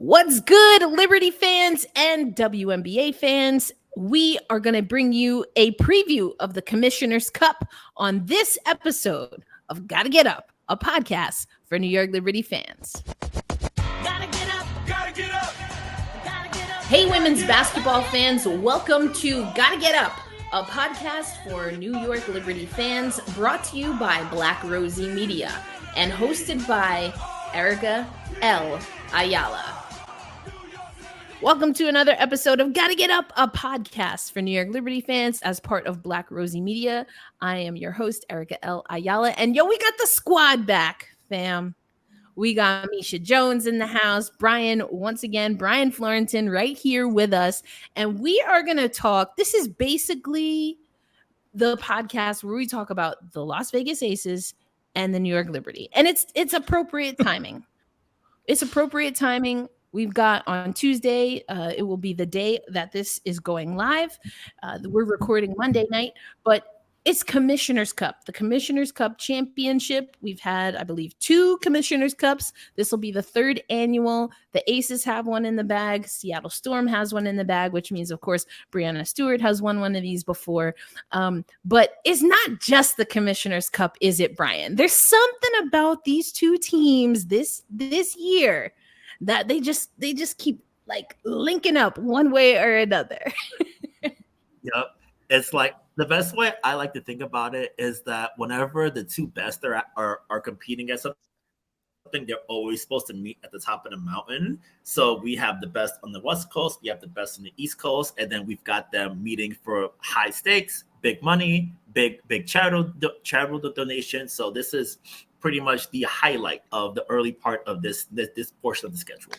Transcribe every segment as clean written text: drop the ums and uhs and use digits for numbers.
What's good, Liberty fans and WNBA fans? We are going to bring you a preview of the Commissioner's Cup on this episode of Gotta Get Up, a podcast for New York Liberty fans. Gotta get up, gotta get up, gotta get up. Hey, women's basketball fans, welcome to Gotta Get Up, a podcast for New York Liberty fans, brought to you by Rosie Media and hosted by Erica L. Ayala. Welcome to another episode of Gotta Get Up, a podcast for New York Liberty fans as part of Rosie Media. I am your host, Erica L. Ayala. And we got the squad back, fam. We got Misha Jones in the house. Brian Fleurantin right here with us. And we are going to talk. This is basically the podcast where we talk about the Las Vegas Aces and the New York Liberty. And it's appropriate timing. It's appropriate timing. We've got on Tuesday, it will be the day that this is going live. We're recording Monday night, but it's Commissioner's Cup, the Commissioner's Cup Championship. We've had, I believe, 2 Commissioner's Cups. This will be the 3rd annual. The Aces have one in the bag. Seattle Storm has one in the bag, which means, of course, Breanna Stewart has won one of these before. But it's not just the Commissioner's Cup, is it, Brian? There's something about these 2 teams this year that they just keep like linking up one way or another. Yep. It's like the best way I like to think about it is that whenever the 2 best are competing at something, they're always supposed to meet at the top of the mountain. So we have the best on the West Coast, we have the best on the East Coast, and then we've got them meeting for high stakes, big money, big charitable donation. So this is pretty much the highlight of the early part of this portion of the schedule.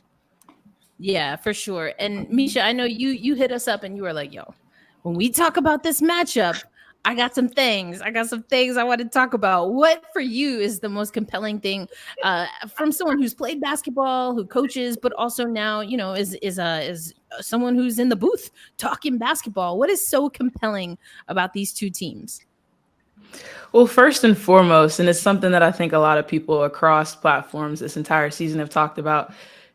Yeah, for sure. And Misha, I know you hit us up and you were like, yo, when we talk about this matchup, I got some things I want to talk about. What for you is the most compelling thing from someone who's played basketball, who coaches, but also now, is someone who's in the booth talking basketball? What is so compelling about these 2 teams? Well, first and foremost, and it's something that I think a lot of people across platforms this entire season have talked about,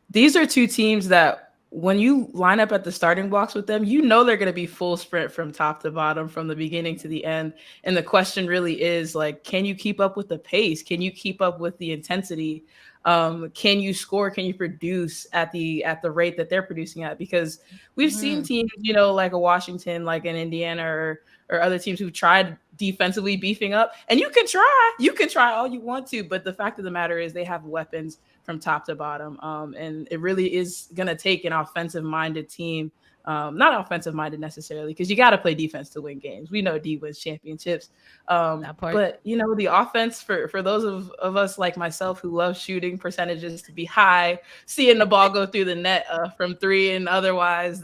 these are 2 teams that when you line up at the starting blocks with them, they're going to be full sprint from top to bottom, from the beginning to the end. And the question really is, like, can you keep up with the pace? Can you keep up with the intensity? Can you score? Can you produce at the rate that they're producing at? Because we've seen teams, like a Washington, like an Indiana or other teams who've tried defensively beefing up, and you can try all you want to, but the fact of the matter is they have weapons from top to bottom. And it really is going to take an offensive minded team, not offensive minded necessarily, because you got to play defense to win games. We know D wins championships. But the offense for those of us like myself who love shooting percentages to be high, seeing the ball go through the net from 3 and otherwise,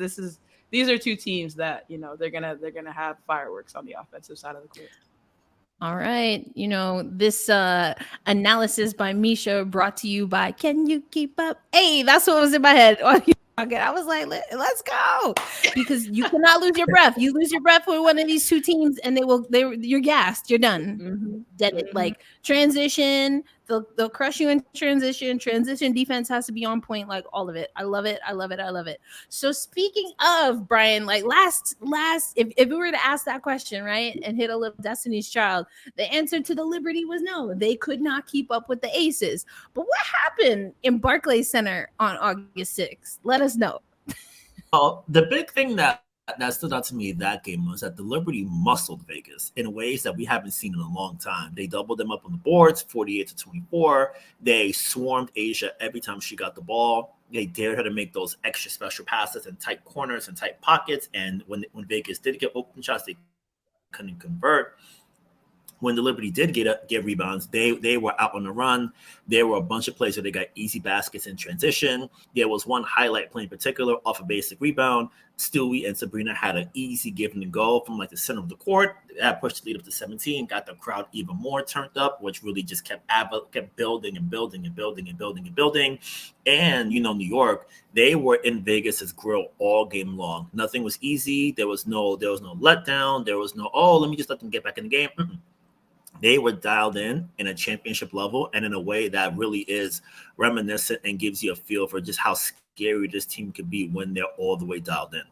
these are 2 teams that, they're gonna have fireworks on the offensive side of the court. All right. This analysis by Misha brought to you by Can You Keep Up? Hey, that's what was in my head. I was like, let's go. Because you cannot lose your breath. You lose your breath with one of these 2 teams and you're gassed. You're done. Mm-hmm. Dead. Mm-hmm. Like transition, they'll crush you in transition. Transition defense has to be on point, like all of it. I love it. So speaking of, Brian, like last if we were to ask that question, right, and hit a little Destiny's Child, the answer to the Liberty was no. They could not keep up with the Aces. But what happened in Barclays Center on August 6th? Let us know. Oh, the big thing that stood out to me that game was that the Liberty muscled Vegas in ways that we haven't seen in a long time. They doubled them up on the boards, 48-24. They swarmed Asia every time she got the ball. They dared her to make those extra special passes in tight corners and tight pockets. And when Vegas did get open shots, they couldn't convert. When the Liberty did get rebounds, they were out on the run. There were a bunch of plays where they got easy baskets in transition. There was one highlight play in particular off a basic rebound. Stewie and Sabrina had an easy give and go from like the center of the court. That pushed the lead up to 17, got the crowd even more turned up, which really just kept building and building and building and building and building. And, New York, they were in Vegas's grill all game long. Nothing was easy. There was no letdown. There was no, let me just let them get back in the game. They were dialed in a championship level and in a way that really is reminiscent and gives you a feel for just how scary this team could be when they're all the way dialed in.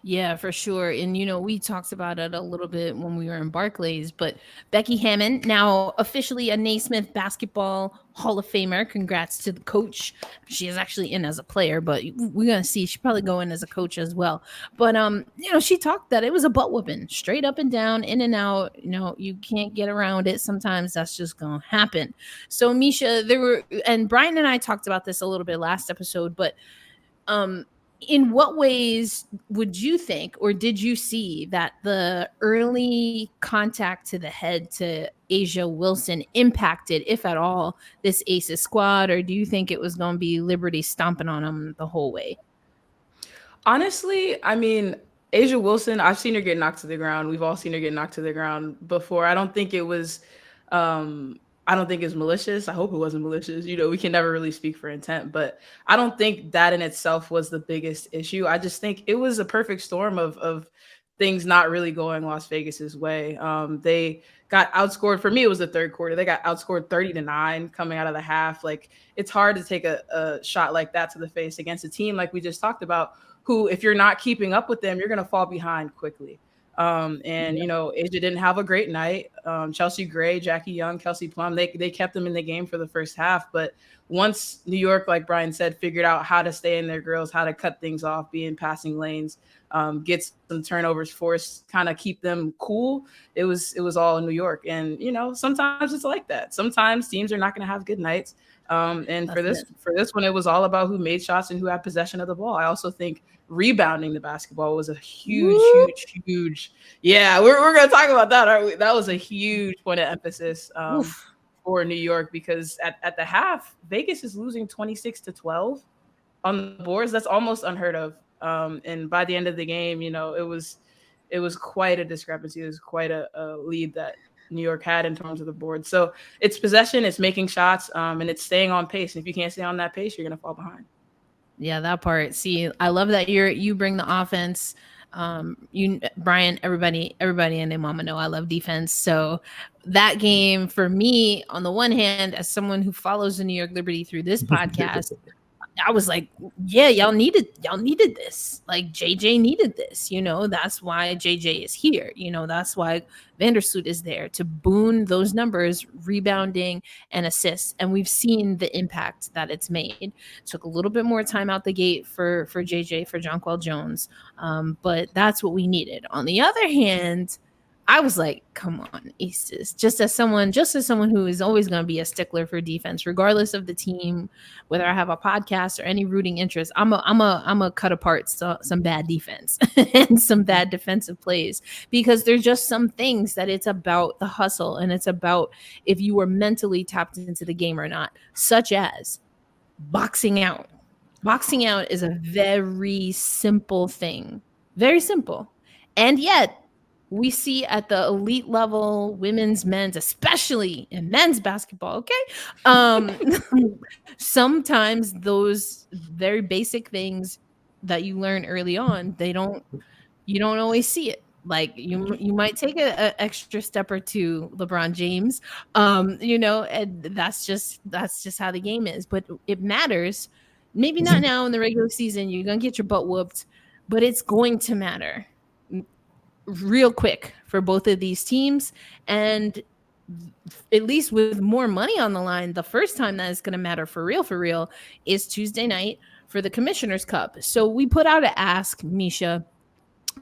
Yeah, for sure. And, we talked about it a little bit when we were in Barclays, but Becky Hammon, now officially a Naismith Basketball Hall of Famer. Congrats to the coach. She is actually in as a player, but we're going to see. She'll probably go in as a coach as well. But, she talked that it was a butt whooping, straight up and down, in and out. You can't get around it. Sometimes that's just going to happen. So, Misha, and Brian and I talked about this a little bit last episode, but, in what ways would you think, or did you see that the early contact to the head to A'ja Wilson impacted, if at all, this Aces squad? Or do you think it was going to be Liberty stomping on them the whole way? Honestly, I mean, A'ja Wilson, I've seen her get knocked to the ground. We've all seen her get knocked to the ground before. I don't think it's malicious. I hope it wasn't malicious. We can never really speak for intent, but I don't think that in itself was the biggest issue. I just think it was a perfect storm of things not really going Las Vegas's way. They got outscored. For me, it was the third quarter. They got outscored 30-9 coming out of the half. Like, it's hard to take a shot like that to the face against a team like we just talked about, who, if you're not keeping up with them, you're going to fall behind quickly. A'ja didn't have a great night. Chelsea Gray, Jackie Young, Kelsey Plum, they kept them in the game for the first half. But once New York, like Brian said, figured out how to stay in their grills, how to cut things off, be in passing lanes, get some turnovers forced, kind of keep them cool, it was all New York. And, sometimes it's like that. Sometimes teams are not going to have good nights. And for this one, it was all about who made shots and who had possession of the ball. I also think rebounding the basketball was a huge. Yeah, we're going to talk about that, aren't we? That was a huge point of emphasis for New York, because at the half, Vegas is losing 26-12 on the boards. That's almost unheard of. And by the end of the game, it was quite a discrepancy. It was quite a lead that New York had in terms of the board. So it's possession, it's making shots, and it's staying on pace. And if you can't stay on that pace, you're going to fall behind. Yeah, that part. See, I love that you bring the offense. Brian, everybody and their mama know I love defense. So that game for me, on the one hand, as someone who follows the New York Liberty through this podcast, I was like, yeah, y'all needed this. Like, JJ needed this. That's why JJ is here. That's why Vandersloot is there, to boon those numbers, rebounding and assists. And we've seen the impact that it's made. Took a little bit more time out the gate for JJ, for Jonquel Jones. But that's what we needed. On the other hand, I was like, come on, Aces. Just as someone who is always going to be a stickler for defense, regardless of the team, whether I have a podcast or any rooting interest, I'm a cut apart some bad defense and some bad defensive plays, because there's just some things that it's about the hustle, and it's about if you were mentally tapped into the game or not, such as boxing out. Boxing out is a very simple thing, very simple, and yet we see at the elite level, women's, men's, especially in men's basketball, okay? Sometimes those very basic things that you learn early on, you don't always see it. Like, you might take an extra step or two, LeBron James, and that's just how the game is. But it matters. Maybe not now in the regular season, you're going to get your butt whooped, but it's going to matter real quick for both of these teams. And at least with more money on the line, the first time that is going to matter for real is Tuesday night for the Commissioner's Cup. So we put out an ask, Misha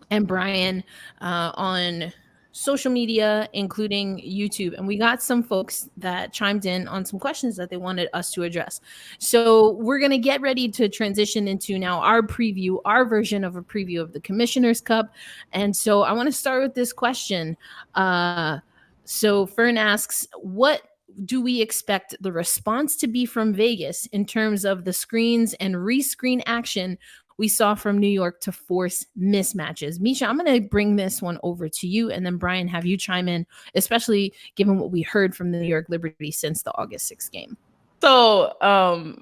and Brian, on social media, including YouTube, and we got some folks that chimed in on some questions that they wanted us to address. So we're going to get ready to transition into now our version of a preview of the Commissioner's Cup. And so I want to start with this question. So Fern asks, what do we expect the response to be from Vegas in terms of the screens and rescreen action we saw from New York to force mismatches? Misha, I'm going to bring this one over to you, and then Brian, have you chime in, especially given what we heard from the New York Liberty since the August 6th game. So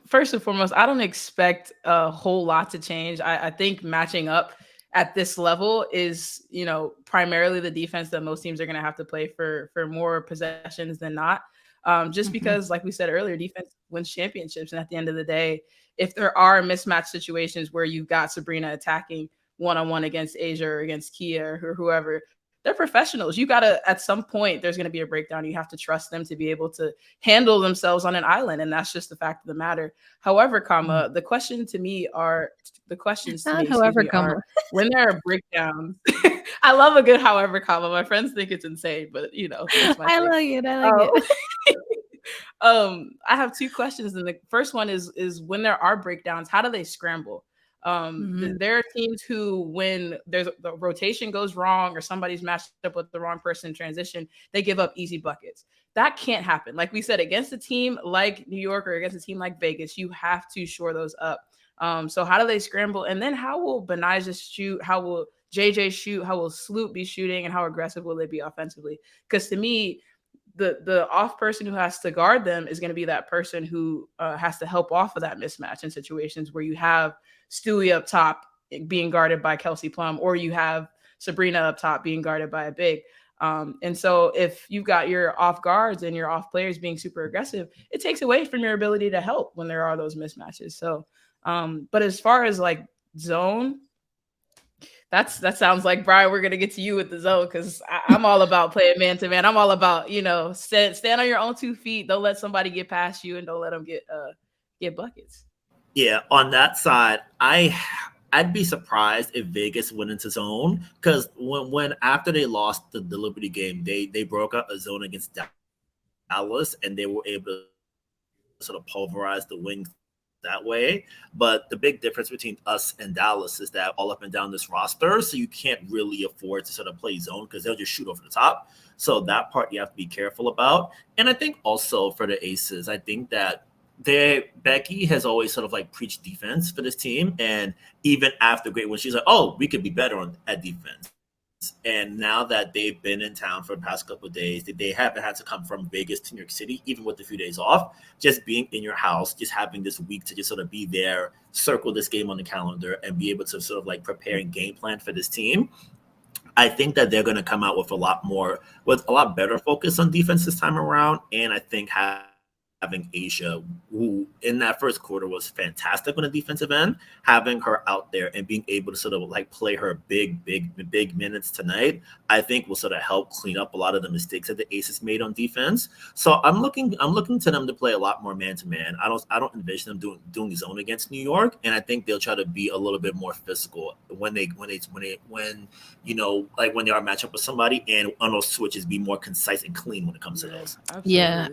first and foremost, I don't expect a whole lot to change. I think matching up at this level is, primarily the defense that most teams are going to have to play for more possessions than not. Just because, like we said earlier, defense wins championships. And at the end of the day, if there are mismatch situations where you've got Sabrina attacking one-on-one against Asia or against Kia or whoever, they're professionals. You got to, at some point, there's going to be a breakdown. You have to trust them to be able to handle themselves on an island. And that's just the fact of the matter. However, the questions to me are, when there are breakdowns, I love a good however, my friends think it's insane, but that's my I thing. like it. I have two questions. And the first one is when there are breakdowns, how do they scramble? There are teams who, when the rotation goes wrong or somebody's matched up with the wrong person in transition, they give up easy buckets. That can't happen. Like we said, against a team like New York or against a team like Vegas, you have to shore those up. So how do they scramble? And then how will Benija shoot? How will JJ shoot? How will Sloop be shooting? And how aggressive will they be offensively? Because to me, the off person who has to guard them is going to be that person who has to help off of that mismatch in situations where you have Stewie up top being guarded by Kelsey Plum, or you have Sabrina up top being guarded by a big. And so if you've got your off guards and your off players being super aggressive, it takes away from your ability to help when there are those mismatches. So, but as far as like zone, that sounds like, Brian, we're going to get to you with the zone, because I'm all about playing man to man. I'm all about, stand on your own 2 feet. Don't let somebody get past you, and don't let them get buckets. Yeah, on that side, I'd be surprised if Vegas went into zone, because when after they lost the Liberty game, they broke out a zone against Dallas, and they were able to sort of pulverize the wings that way. But the big difference between us and Dallas is that all up and down this roster, so you can't really afford to sort of play zone because they'll just shoot over the top. So that part you have to be careful about. And I think also for the Aces, I think that Becky has always sort of like preached defense for this team. And even after great wins, she's like, oh, we could be better at defense. And now that they've been in town for the past couple of days, they haven't had to come from Vegas to New York City, even with a few days off. Just being in your house, just having this week to just sort of be there, circle this game on the calendar, and be able to sort of like prepare and game plan for this team. I think that they're going to come out with a lot better focus on defense this time around. And I think having Asia, who in that first quarter was fantastic on the defensive end, having her out there and being able to sort of like play her big minutes tonight, I think will sort of help clean up a lot of the mistakes that the Aces made on defense. So I'm looking to them to play a lot more man to man. I don't envision them doing zone against New York, and I think they'll try to be a little bit more physical when they are matched up with somebody, and on those switches be more concise and clean when it comes to those. Absolutely. Yeah,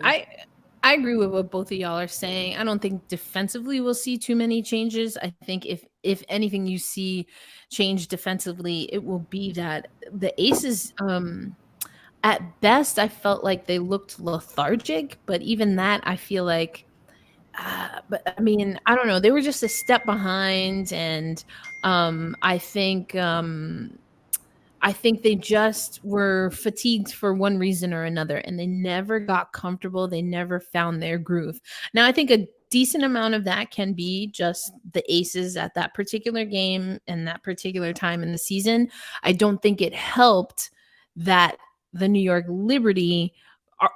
I agree with what both of y'all are saying. I don't think defensively we'll see too many changes. I think if anything you see change defensively, it will be that the Aces, at best, I felt like they looked lethargic. But even that, I feel like, but I mean, I don't know. They were just a step behind, and I think they just were fatigued for one reason or another, and they never got comfortable. They never found their groove. Now, I think a decent amount of that can be just the Aces at that particular game and that particular time in the season. I don't think it helped that the New York Liberty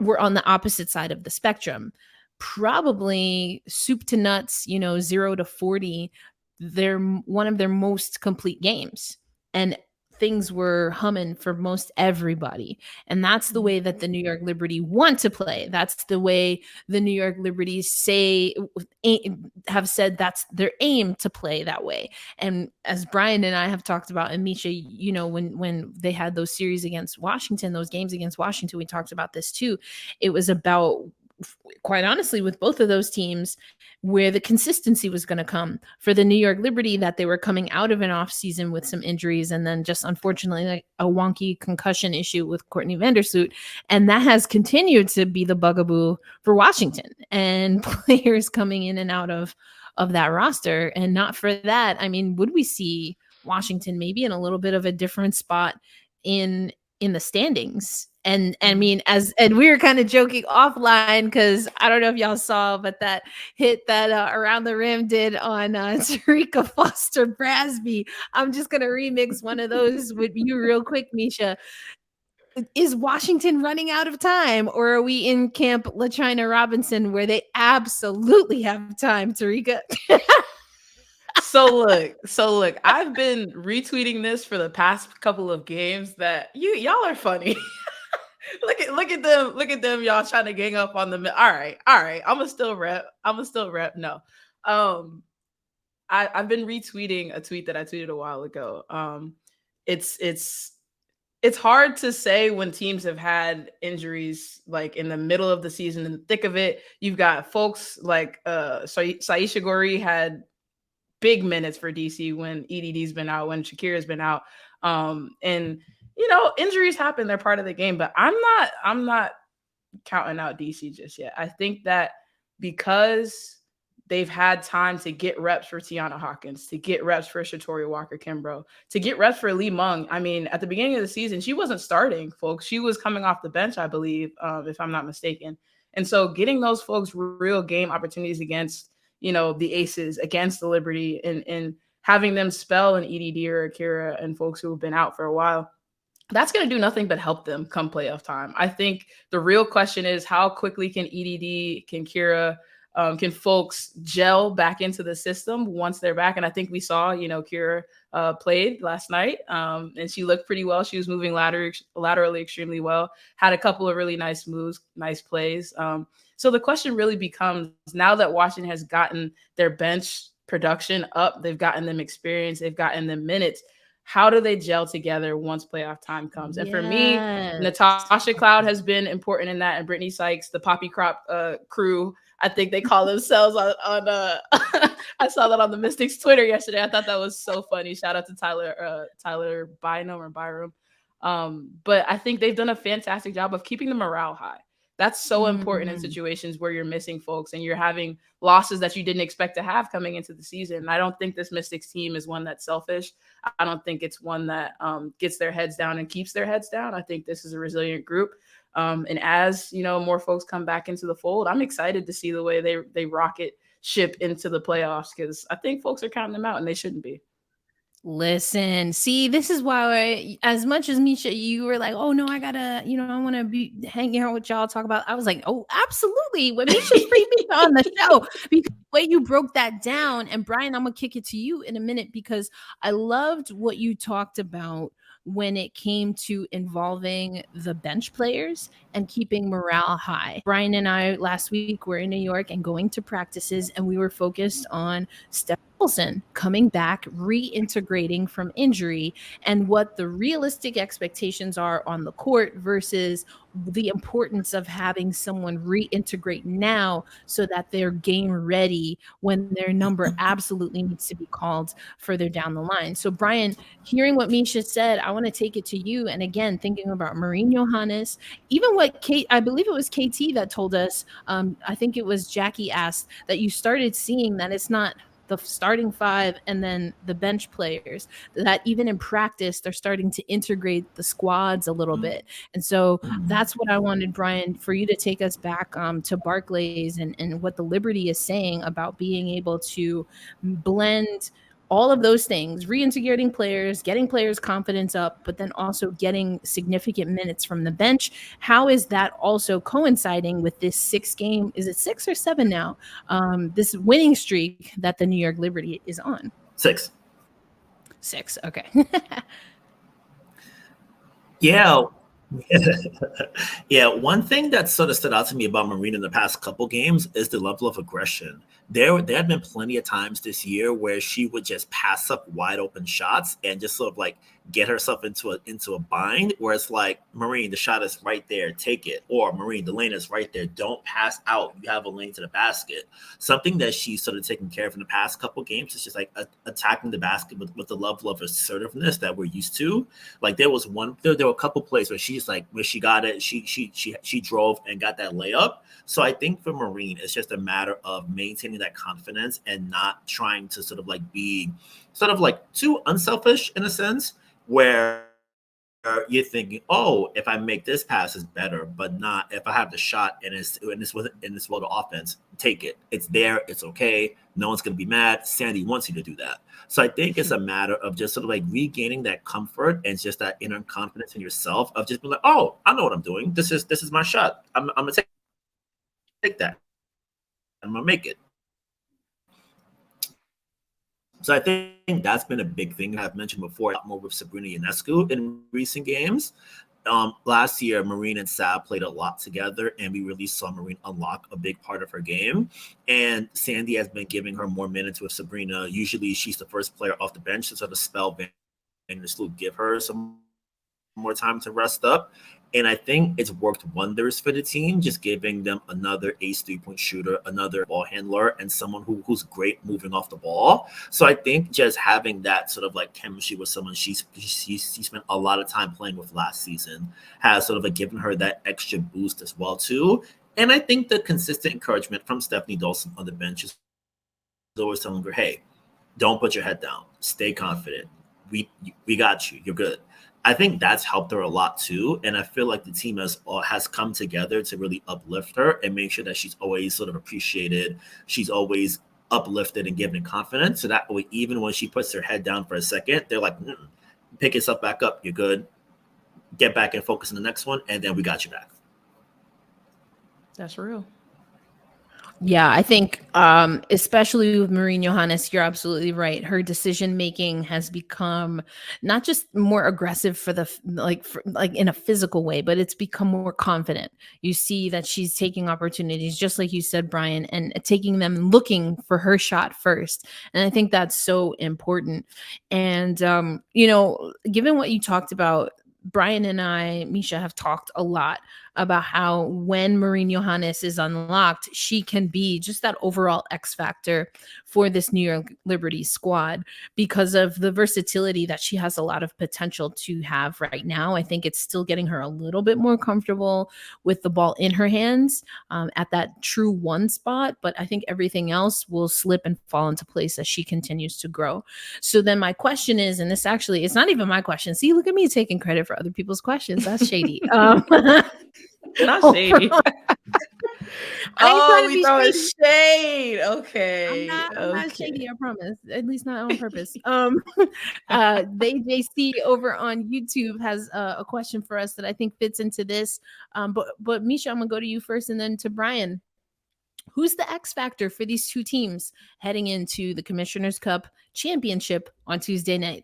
were on the opposite side of the spectrum. Probably soup to nuts, 0 to 40, they're one of their most complete games. And things were humming for most everybody. And that's the way that the New York Liberty want to play. That's the way the New York Liberties have said that's their aim, to play that way. And as Brian and I have talked about, and Misha, when they had those series against Washington, those games against Washington, we talked about this too. It was about, quite honestly, with both of those teams, where the consistency was going to come. For the New York Liberty, that they were coming out of an off season with some injuries, and then just unfortunately like a wonky concussion issue with Courtney Vandersloot. And that has continued to be the bugaboo for Washington, and players coming in and out of that roster. And not for that, I mean, would we see Washington maybe in a little bit of a different spot in in the standings. And I mean, and we were kind of joking offline because I don't know if y'all saw, but that hit that Around the Rim did on Tarika Foster Brasby. I'm just gonna remix one of those with you real quick, Misha. Is Washington running out of time, or are we in Camp LaChina Robinson where they absolutely have time, Tarika? So look, I've been retweeting this for the past couple of games that y'all are funny. look at them, y'all trying to gang up on the. All right. I'ma still rep. No. I've been retweeting a tweet that I tweeted a while ago. It's hard to say when teams have had injuries like in the middle of the season, in the thick of it. You've got folks like Saisha Gori had big minutes for DC when EDD's been out, when Shakira's been out. And injuries happen, they're part of the game, but I'm not counting out DC just yet. I think that because they've had time to get reps for Tiana Hawkins, to get reps for Shatori Walker-Kimbrough, to get reps for Lee Mung. I mean, at the beginning of the season, she wasn't starting, folks. She was coming off the bench, I believe, if I'm not mistaken. And so getting those folks real game opportunities against, the Aces, against the Liberty, and having them spell an EDD or Akira and folks who have been out for a while, that's going to do nothing but help them come playoff time. I think the real question is how quickly can EDD, can Kira, can folks gel back into the system once they're back? And I think we saw, Kira played last night, and she looked pretty well. She was moving laterally extremely well, had a couple of really nice moves, nice plays. So the question really becomes, now that Washington has gotten their bench production up, they've gotten them experience, they've gotten them minutes, how do they gel together once playoff time comes? And for me, Natasha Cloud has been important in that, and Brittany Sykes, the Poppy Crop crew, I think they call themselves on I saw that on the Mystics Twitter yesterday. I thought that was so funny. Shout out to Tyler Byram. But I think they've done a fantastic job of keeping the morale high. That's so important in situations where you're missing folks and you're having losses that you didn't expect to have coming into the season. And I don't think this Mystics team is one that's selfish. I don't think it's one that gets their heads down and keeps their heads down. I think this is a resilient group. And as, more folks come back into the fold, I'm excited to see the way they rocket ship into the playoffs, because I think folks are counting them out and they shouldn't be. Listen, see, this is why, as much as Misha, you were like, oh no, I gotta, I want to be hanging out with y'all, talk about, I was like, oh, absolutely. When Misha's free Misha on the show, because the way you broke that down. And Brian, I'm gonna kick it to you in a minute, because I loved what you talked about when it came to involving the bench players and keeping morale high. Brian and I last week were in New York and going to practices, and we were focused on Steph Wilson coming back, reintegrating from injury, and what the realistic expectations are on the court versus the importance of having someone reintegrate now so that they're game ready when their number absolutely needs to be called further down the line. So Brian, hearing what Misha said, I want to take it to you. And again, thinking about Maureen Johannes, even what I believe it was KT that told us, I think it was Jackie asked, that you started seeing that it's not the starting five and then the bench players, that even in practice, they're starting to integrate the squads a little bit. And so that's what I wanted, Brian, for you to take us back to Barclays and what the Liberty is saying about being able to blend all of those things, reintegrating players, getting players' confidence up, but then also getting significant minutes from the bench. How is that also coinciding with this 6 game, is it 6 or 7 now, this winning streak that the New York Liberty is on? 6. Okay. Yeah. Yeah, one thing that sort of stood out to me about Maureen in the past couple games is the level of aggression. There have been plenty of times this year where she would just pass up wide open shots and just sort of like get herself into a bind where it's like, Maureen, the shot is right there, take it. Or Maureen, the lane is right there, don't pass out. You have a lane to the basket. Something that she's sort of taken care of in the past couple games is just like attacking the basket with the level of assertiveness that we're used to. Like there were a couple plays where she's like, where she got it, she drove and got that layup. So I think for Maureen, it's just a matter of maintaining that confidence and not trying to sort of like be sort of like too unselfish in a sense, where you're thinking, oh, if I make this pass, it's better, but not if I have the shot and it's in this world of offense, take it. It's there. It's okay. No one's gonna be mad. Sandy wants you to do that. So I think it's a matter of just sort of like regaining that comfort and just that inner confidence in yourself of just being like, oh, I know what I'm doing. This is my shot. I'm gonna take that. I'm gonna make it. So I think that's been a big thing I've mentioned before, a lot more with Sabrina Ionescu in recent games. Last year, Marine and Sab played a lot together, and we really saw Marine unlock a big part of her game. And Sandy has been giving her more minutes with Sabrina. Usually, she's the first player off the bench to sort of spell and just give her some more time to rest up. And I think it's worked wonders for the team, just giving them another ace 3-point shooter, another ball handler, and someone who's great moving off the ball. So I think just having that sort of like chemistry with someone she spent a lot of time playing with last season has sort of like given her that extra boost as well too. And I think the consistent encouragement from Stephanie Dawson on the bench is always telling her, hey, don't put your head down. Stay confident. We got you. You're good. I think that's helped her a lot too. And I feel like the team has come together to really uplift her and make sure that she's always sort of appreciated. She's always uplifted and given confidence. So that way, even when she puts her head down for a second, they're like, pick yourself back up. You're good. Get back and focus on the next one. And then we got you back. That's real. Yeah, I think especially with Marine Johannes, you're absolutely right. Her decision making has become not just more aggressive for in a physical way, but it's become more confident. You see that she's taking opportunities, just like you said, Brian, and taking them and looking for her shot first. And I think that's so important. And given what you talked about, Brian and I, Misha, have talked a lot about how when Marine Johannes is unlocked, she can be just that overall X factor for this New York Liberty squad because of the versatility that she has a lot of potential to have right now. I think it's still getting her a little bit more comfortable with the ball in her hands at that true one spot, but I think everything else will slip and fall into place as she continues to grow. So then my question is, and this actually, it's not even my question. See, look at me taking credit for other people's questions. That's shady. Not shady. Oh, we throwing shade. Okay. I'm not shady, I promise. At least not on purpose. JC over on YouTube has a question for us that I think fits into this. But Misha, I'm gonna go to you first and then to Brian. Who's the X factor for these two teams heading into the Commissioner's Cup Championship on Tuesday night?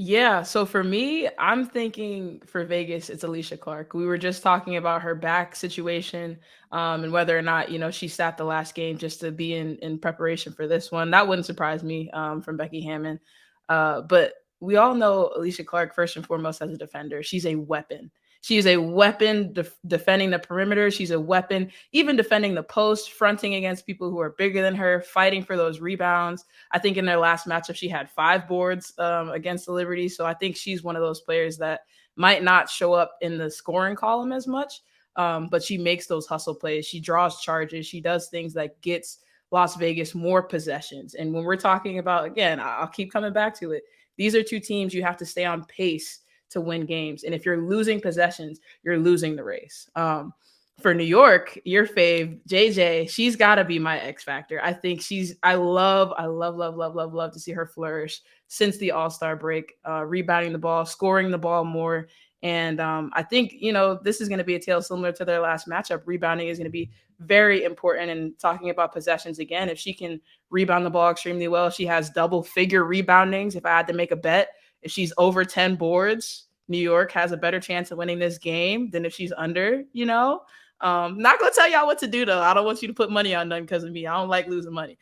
Yeah, so for me, I'm thinking for Vegas, it's Alicia Clark. We were just talking about her back situation and whether or not, she sat the last game just to be in preparation for this one. That wouldn't surprise me from Becky Hammon. But we all know Alicia Clark, first and foremost, as a defender. She's a weapon. She is a weapon defending the perimeter. She's a weapon, even defending the post, fronting against people who are bigger than her, fighting for those rebounds. I think in their last matchup, she had 5 boards against the Liberty. So I think she's one of those players that might not show up in the scoring column as much, but she makes those hustle plays. She draws charges. She does things that gets Las Vegas more possessions. And when we're talking about, again, I'll keep coming back to it. These are two teams you have to stay on pace to win games. And if you're losing possessions, you're losing the race. For New York, your fave, JJ, she's got to be my X factor. I think I love to see her flourish since the All-Star break, rebounding the ball, scoring the ball more. And I think, this is going to be a tale similar to their last matchup. Rebounding is going to be very important. And talking about possessions again, if she can rebound the ball extremely well, she has double figure reboundings. If I had to make a bet, if she's over 10 boards, New York has a better chance of winning this game than if she's under, Not going to tell y'all what to do, though. I don't want you to put money on nothing because of me. I don't like losing money,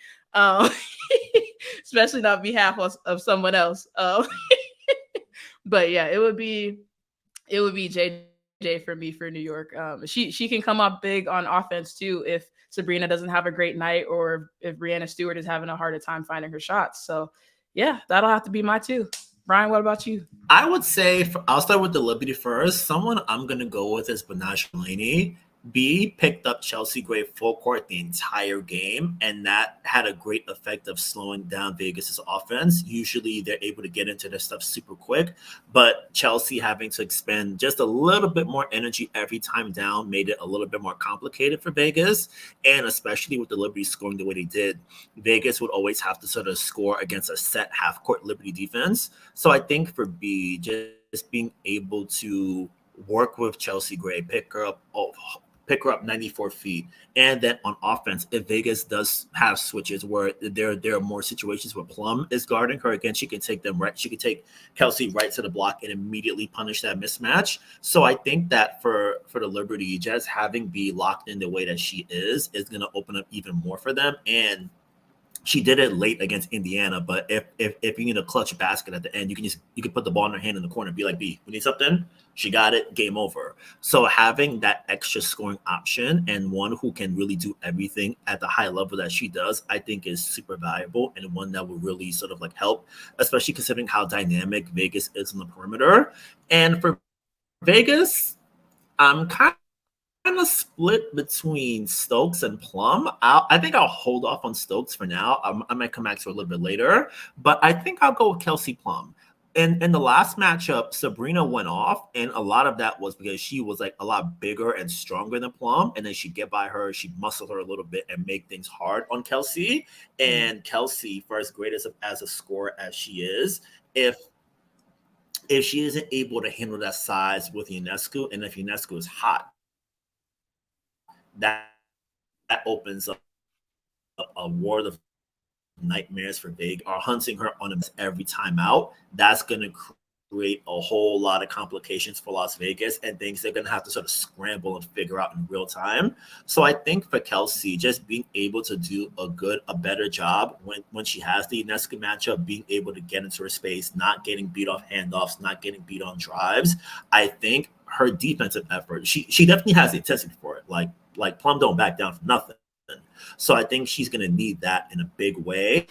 especially not on behalf of someone else. But yeah, it would be JJ for me for New York. She can come up big on offense, too, if Sabrina doesn't have a great night or if Brianna Stewart is having a harder time finding her shots. So, yeah, that'll have to be my 2. Brian, what about you? I would say I'll start with the Liberty first. Someone I'm going to go with is Banaj Mulaney. B picked up Chelsea Gray full court the entire game, and that had a great effect of slowing down Vegas's offense. Usually they're able to get into their stuff super quick, but Chelsea having to expend just a little bit more energy every time down made it a little bit more complicated for Vegas. And especially with the Liberty scoring the way they did, Vegas would always have to sort of score against a set half court Liberty defense. So I think for B, just being able to work with Chelsea Gray, pick her up 94 feet. And then on offense, if Vegas does have switches where there are more situations where Plum is guarding her, again, she can take them right. She can take Kelsey right to the block and immediately punish that mismatch. So I think that for the Liberty, just having B locked in the way that she is going to open up even more for them. And she did it late against Indiana, but if you need a clutch basket at the end, you can put the ball in her hand in the corner and be like, B, we need something. She got it, game over. So having that extra scoring option and one who can really do everything at the high level that she does, I think is super valuable and one that will really sort of like help, especially considering how dynamic Vegas is on the perimeter. And for Vegas, I'm kind of split between Stokes and Plum. I think I'll hold off on Stokes for now. I might come back to it a little bit later, but I think I'll go with Kelsey Plum. In the last matchup, Sabrina went off, and a lot of that was because she was like a lot bigger and stronger than Plum, and then she'd get by her, she'd muscle her a little bit and make things hard on Kelsey. And Kelsey, for as great as a scorer as she is, if she isn't able to handle that size with Ionescu, and if Ionescu is hot, that opens up a world of nightmares for Vegas. Are hunting her on him every time out. That's going to create a whole lot of complications for Las Vegas and things they're going to have to sort of scramble and figure out in real time. So I think for Kelsey, just being able to do a better job when she has the Ionescu matchup, being able to get into her space, not getting beat off handoffs, not getting beat on drives. I think her defensive effort, she definitely has the intensity for it. Like Plum don't back down for nothing. So I think she's going to need that in a big way.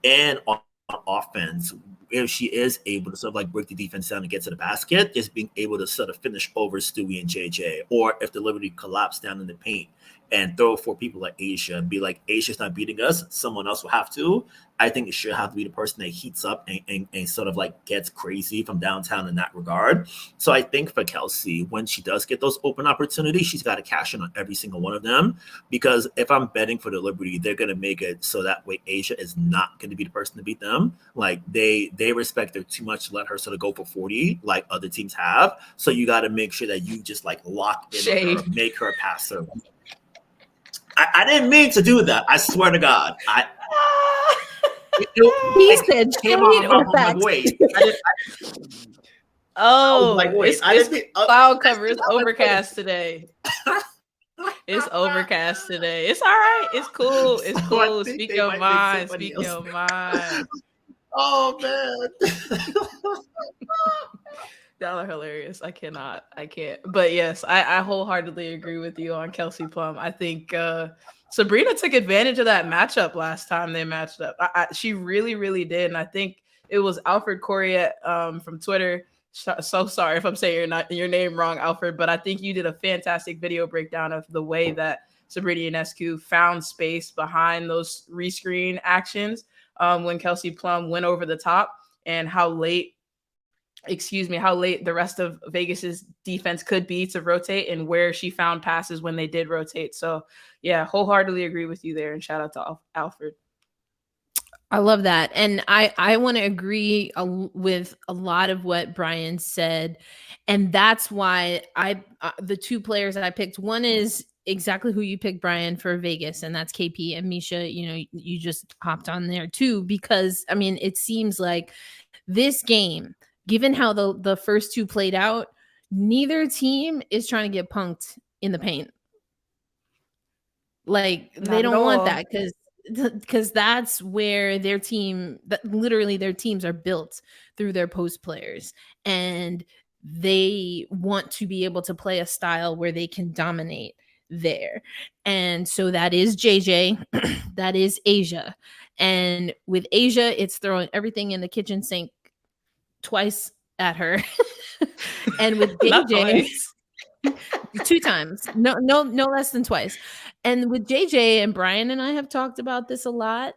And on offense, if she is able to sort of like break the defense down and get to the basket, just being able to sort of finish over Stewie and JJ, or if the Liberty collapse down in the paint and throw for people like Asia and be like, Asia's not beating us, someone else will have to. I think it should have to be the person that heats up and sort of like gets crazy from downtown in that regard. So I think for Kelsey, when she does get those open opportunities, she's got to cash in on every single one of them. Because if I'm betting for the Liberty, they're going to make it so that way Asia is not going to be the person to beat them. Like they respect her too much to let her sort of go for 40 like other teams have. So you got to make sure that you just like lock in her, make her pass her. I didn't mean to do that. I swear to God. He said shade or facts. Wait. It's cloud cover. It's overcast today. It's overcast today. It's all right. It's cool. It's cool. Speak your mind. Speak your mind. Oh, man. Y'all are hilarious. I can't. But yes, I wholeheartedly agree with you on Kelsey Plum. I think Sabrina took advantage of that matchup last time they matched up. She really, really did. And I think it was Alfred Corriette from Twitter. So sorry if I'm saying your name wrong, Alfred, but I think you did a fantastic video breakdown of the way that Sabrina Ionescu found space behind those rescreen actions when Kelsey Plum went over the top, and how late the rest of Vegas's defense could be to rotate, and where she found passes when they did rotate. So yeah, wholeheartedly agree with you there, and shout out to Alfred. I love that. And I want to agree with a lot of what Brian said. And that's why the two players that I picked, one is exactly who you picked, Brian, for Vegas, and that's KP. And Misha, you just hopped on there too, because I mean, it seems like this game, given how the first two played out, neither team is trying to get punked in the paint. Like, they don't want that, because that's where their teams are built, through their post players, and they want to be able to play a style where they can dominate there. And so that is JJ, that is Asia. And with Asia, it's throwing everything in the kitchen sink twice at her. And with JJ, 2 times. No less than twice. And with JJ, and Brian and I have talked about this a lot,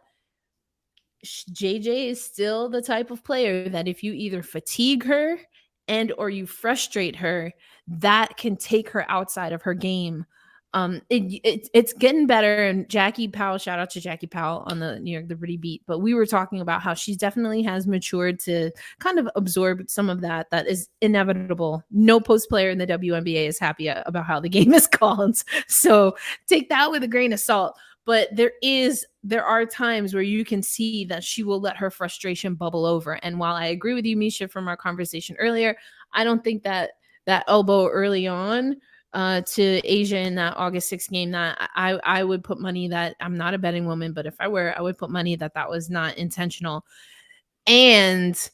JJ is still the type of player that if you either fatigue her and or you frustrate her, that can take her outside of her game. It's getting better. And Jackie Powell, shout out to Jackie Powell on the New York Liberty beat. But we were talking about how she definitely has matured to kind of absorb some of that. That is inevitable. No post player in the WNBA is happy about how the game is called. So take that with a grain of salt. But there are times where you can see that she will let her frustration bubble over. And while I agree with you, Misha, from our conversation earlier, I don't think that elbow early on to Asia in that August 6th game, that I would put money that, I'm not a betting woman, but if I were, I would put money that was not intentional. And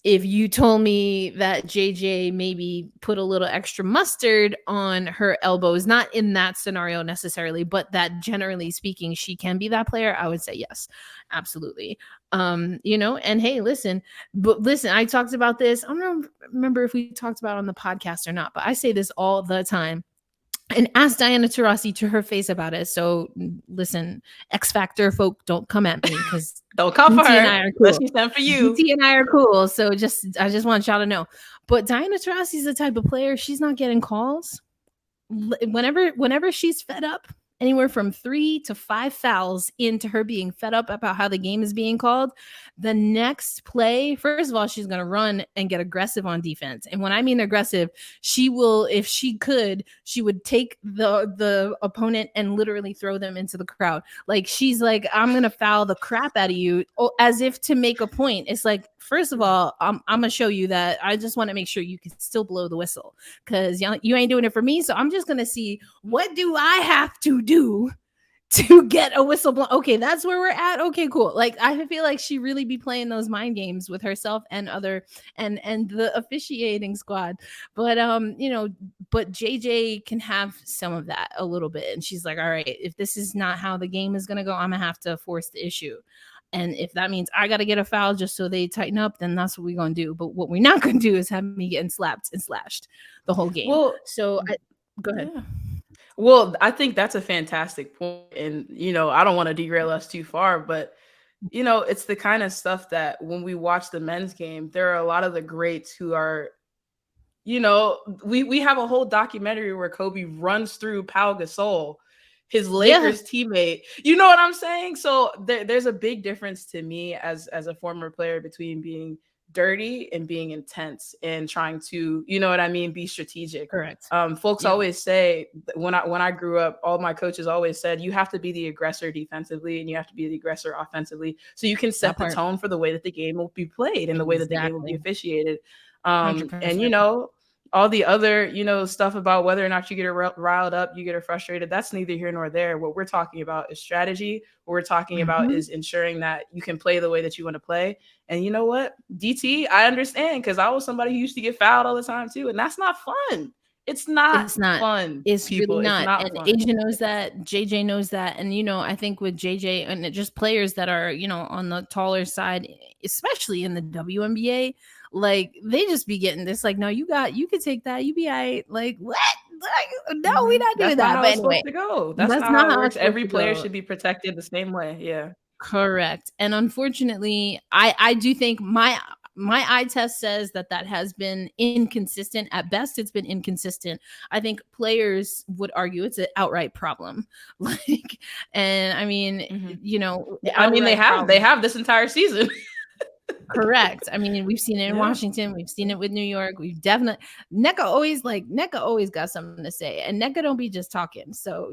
if you told me that JJ maybe put a little extra mustard on her elbows, not in that scenario necessarily, but that generally speaking, she can be that player, I would say yes, absolutely. And hey, listen, I talked about this. I don't remember if we talked about it on the podcast or not, but I say this all the time. And ask Diana Taurasi to her face about it. So listen, X Factor folk, don't come at me, because don't come for her. And I are cool. She's done for you. DT and I are cool. So I just want y'all to know. But Diana Taurasi is the type of player, she's not getting calls. Whenever she's fed up, anywhere from 3 to 5 fouls into her being fed up about how the game is being called, the next play, first of all, she's going to run and get aggressive on defense. And when I mean aggressive, she will, if she could, she would take the opponent and literally throw them into the crowd. Like, she's like, I'm going to foul the crap out of you, as if to make a point. It's like, first of all, I'm going to show you that I just want to make sure you can still blow the whistle, because you ain't doing it for me. So I'm just going to see, what do I have to do to get a whistle blown? Okay, that's where we're at. Okay, cool. Like, I feel like she really be playing those mind games with herself and and the officiating squad. But but JJ can have some of that a little bit. And she's like, all right, if this is not how the game is going to go, I'm going to have to force the issue. And if that means I got to get a foul just so they tighten up, then that's what we're going to do. But what we're not going to do is have me getting slapped and slashed the whole game. Well, so go ahead. Yeah. Well, I think that's a fantastic point. And, I don't want to derail us too far, but, it's the kind of stuff that when we watch the men's game, there are a lot of the greats who are, we have a whole documentary where Kobe runs through Pau Gasol, his Lakers teammate. You know what I'm saying? So there's a big difference to me as a former player between being dirty and being intense and trying to, be strategic. Correct. Folks always say, when I grew up, all my coaches always said, you have to be the aggressor defensively and you have to be the aggressor offensively, so you can set the tone for the way that the game will be played and the way that the game will be officiated. 100%. And all the other, stuff about whether or not you get her riled up, you get her frustrated, that's neither here nor there. What we're talking about is strategy. What we're talking about is ensuring that you can play the way that you want to play. And you know what, DT, I understand, because I was somebody who used to get fouled all the time too. And that's not fun. It's not fun. It's people. Really not. It's not and fun. Asia knows that. JJ knows that. And, I think with JJ and just players that are, on the taller side, especially in the WNBA, like, they just be getting this, like, no, you could take that. You be all right. Like, what? Like, no, we're not doing that. But anyway, to go. That's not how it works. Every player should be protected the same way. Yeah. Correct. And unfortunately, I do think my eye test says that has been inconsistent. At best, it's been inconsistent. I think players would argue it's an outright problem. And I mean, they have this entire season. Correct. I mean, we've seen it in Washington. We've seen it with New York. We've definitely NECA always got something to say, and NECA don't be just talking. So,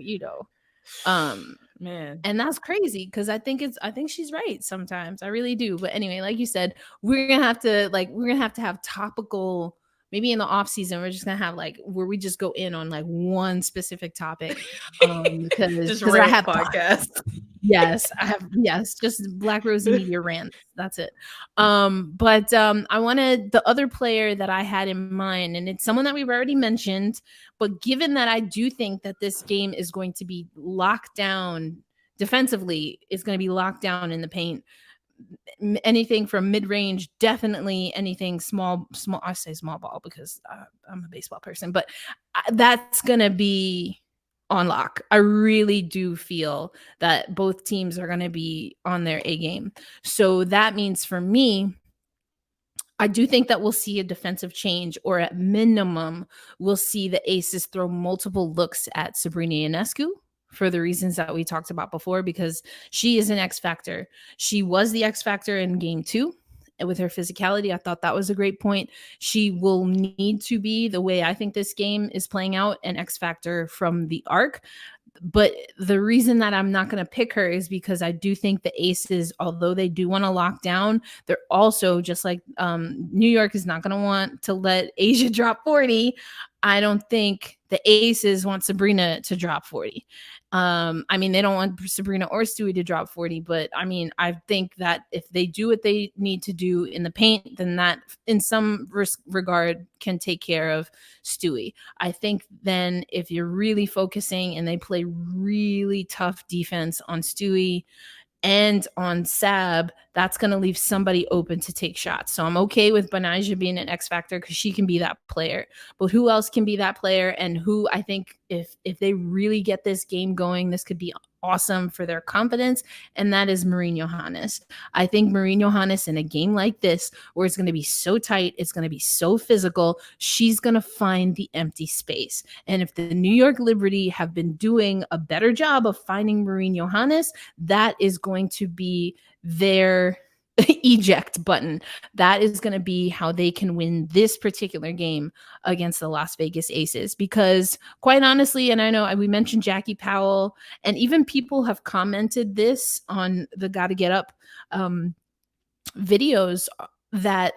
man, and that's crazy, because I think she's right sometimes. I really do. But anyway, like you said, we're gonna have to have topical. Maybe in the off season, we're just gonna have where we just go in on one specific topic. Because I have podcasts. Yes, I have. Yes, just Black Rosie Media rant. That's it. But I wanted the other player that I had in mind, and it's someone that we've already mentioned. But given that I do think that this game is going to be locked down defensively, it's going to be locked down in the paint. anything from mid-range, definitely anything small. I say small ball because I'm a baseball person, but that's going to be on lock. I really do feel that both teams are going to be on their A game. So that means for me, I do think that we'll see a defensive change, or at minimum, we'll see the Aces throw multiple looks at Sabrina Ionescu for the reasons that we talked about before, because she is an X factor. She was the X factor in game 2 with her physicality. I thought that was a great point. She will need to be, the way I think this game is playing out, an X factor from the arc. But the reason that I'm not going to pick her is because I do think the Aces, although they do want to lock down, they're also just like New York is not going to want to let Asia drop 40. I don't think the Aces want Sabrina to drop 40. I mean, they don't want Sabrina or Stewie to drop 40, but I mean, I think that if they do what they need to do in the paint, then that in some regard can take care of Stewie. I think then if you're really focusing and they play really tough defense on Stewie and on Sab, that's going to leave somebody open to take shots. So I'm okay with Banija being an X factor because she can be that player. But who else can be that player? And who I think if they really get this game going, this could be awesome for their confidence, and that is Marine Johannes. I think Marine Johannes in a game like this, where it's going to be so tight, it's going to be so physical, she's going to find the empty space. And if the New York Liberty have been doing a better job of finding Marine Johannes, that is going to be their eject button. That is going to be how they can win this particular game against the Las Vegas Aces. Because quite honestly, and I know we mentioned Jackie Powell, and even people have commented this on the Gotta Get Up videos, that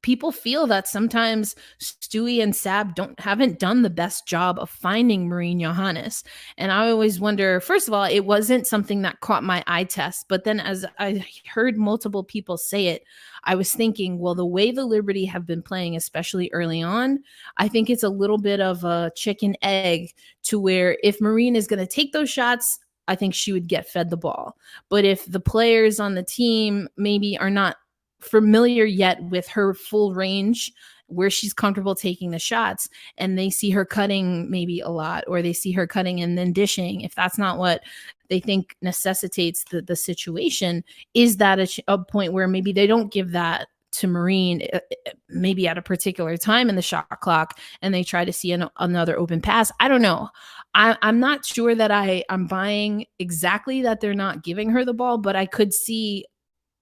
people feel that sometimes Stewie and Sab haven't done the best job of finding Marine Johannes. And I always wonder, first of all, it wasn't something that caught my eye test. But then as I heard multiple people say it, I was thinking, well, the way the Liberty have been playing, especially early on, I think it's a little bit of a chicken egg, to where if Marine is going to take those shots, I think she would get fed the ball. But if the players on the team maybe are not familiar yet with her full range, where she's comfortable taking the shots, and they see her cutting maybe a lot, or they see her cutting and then dishing, if that's not what they think necessitates the situation, is that a point where maybe they don't give that to Marine, maybe at a particular time in the shot clock, and they try to see another open pass? I don't know. I'm not sure that I'm buying exactly that they're not giving her the ball, but I could see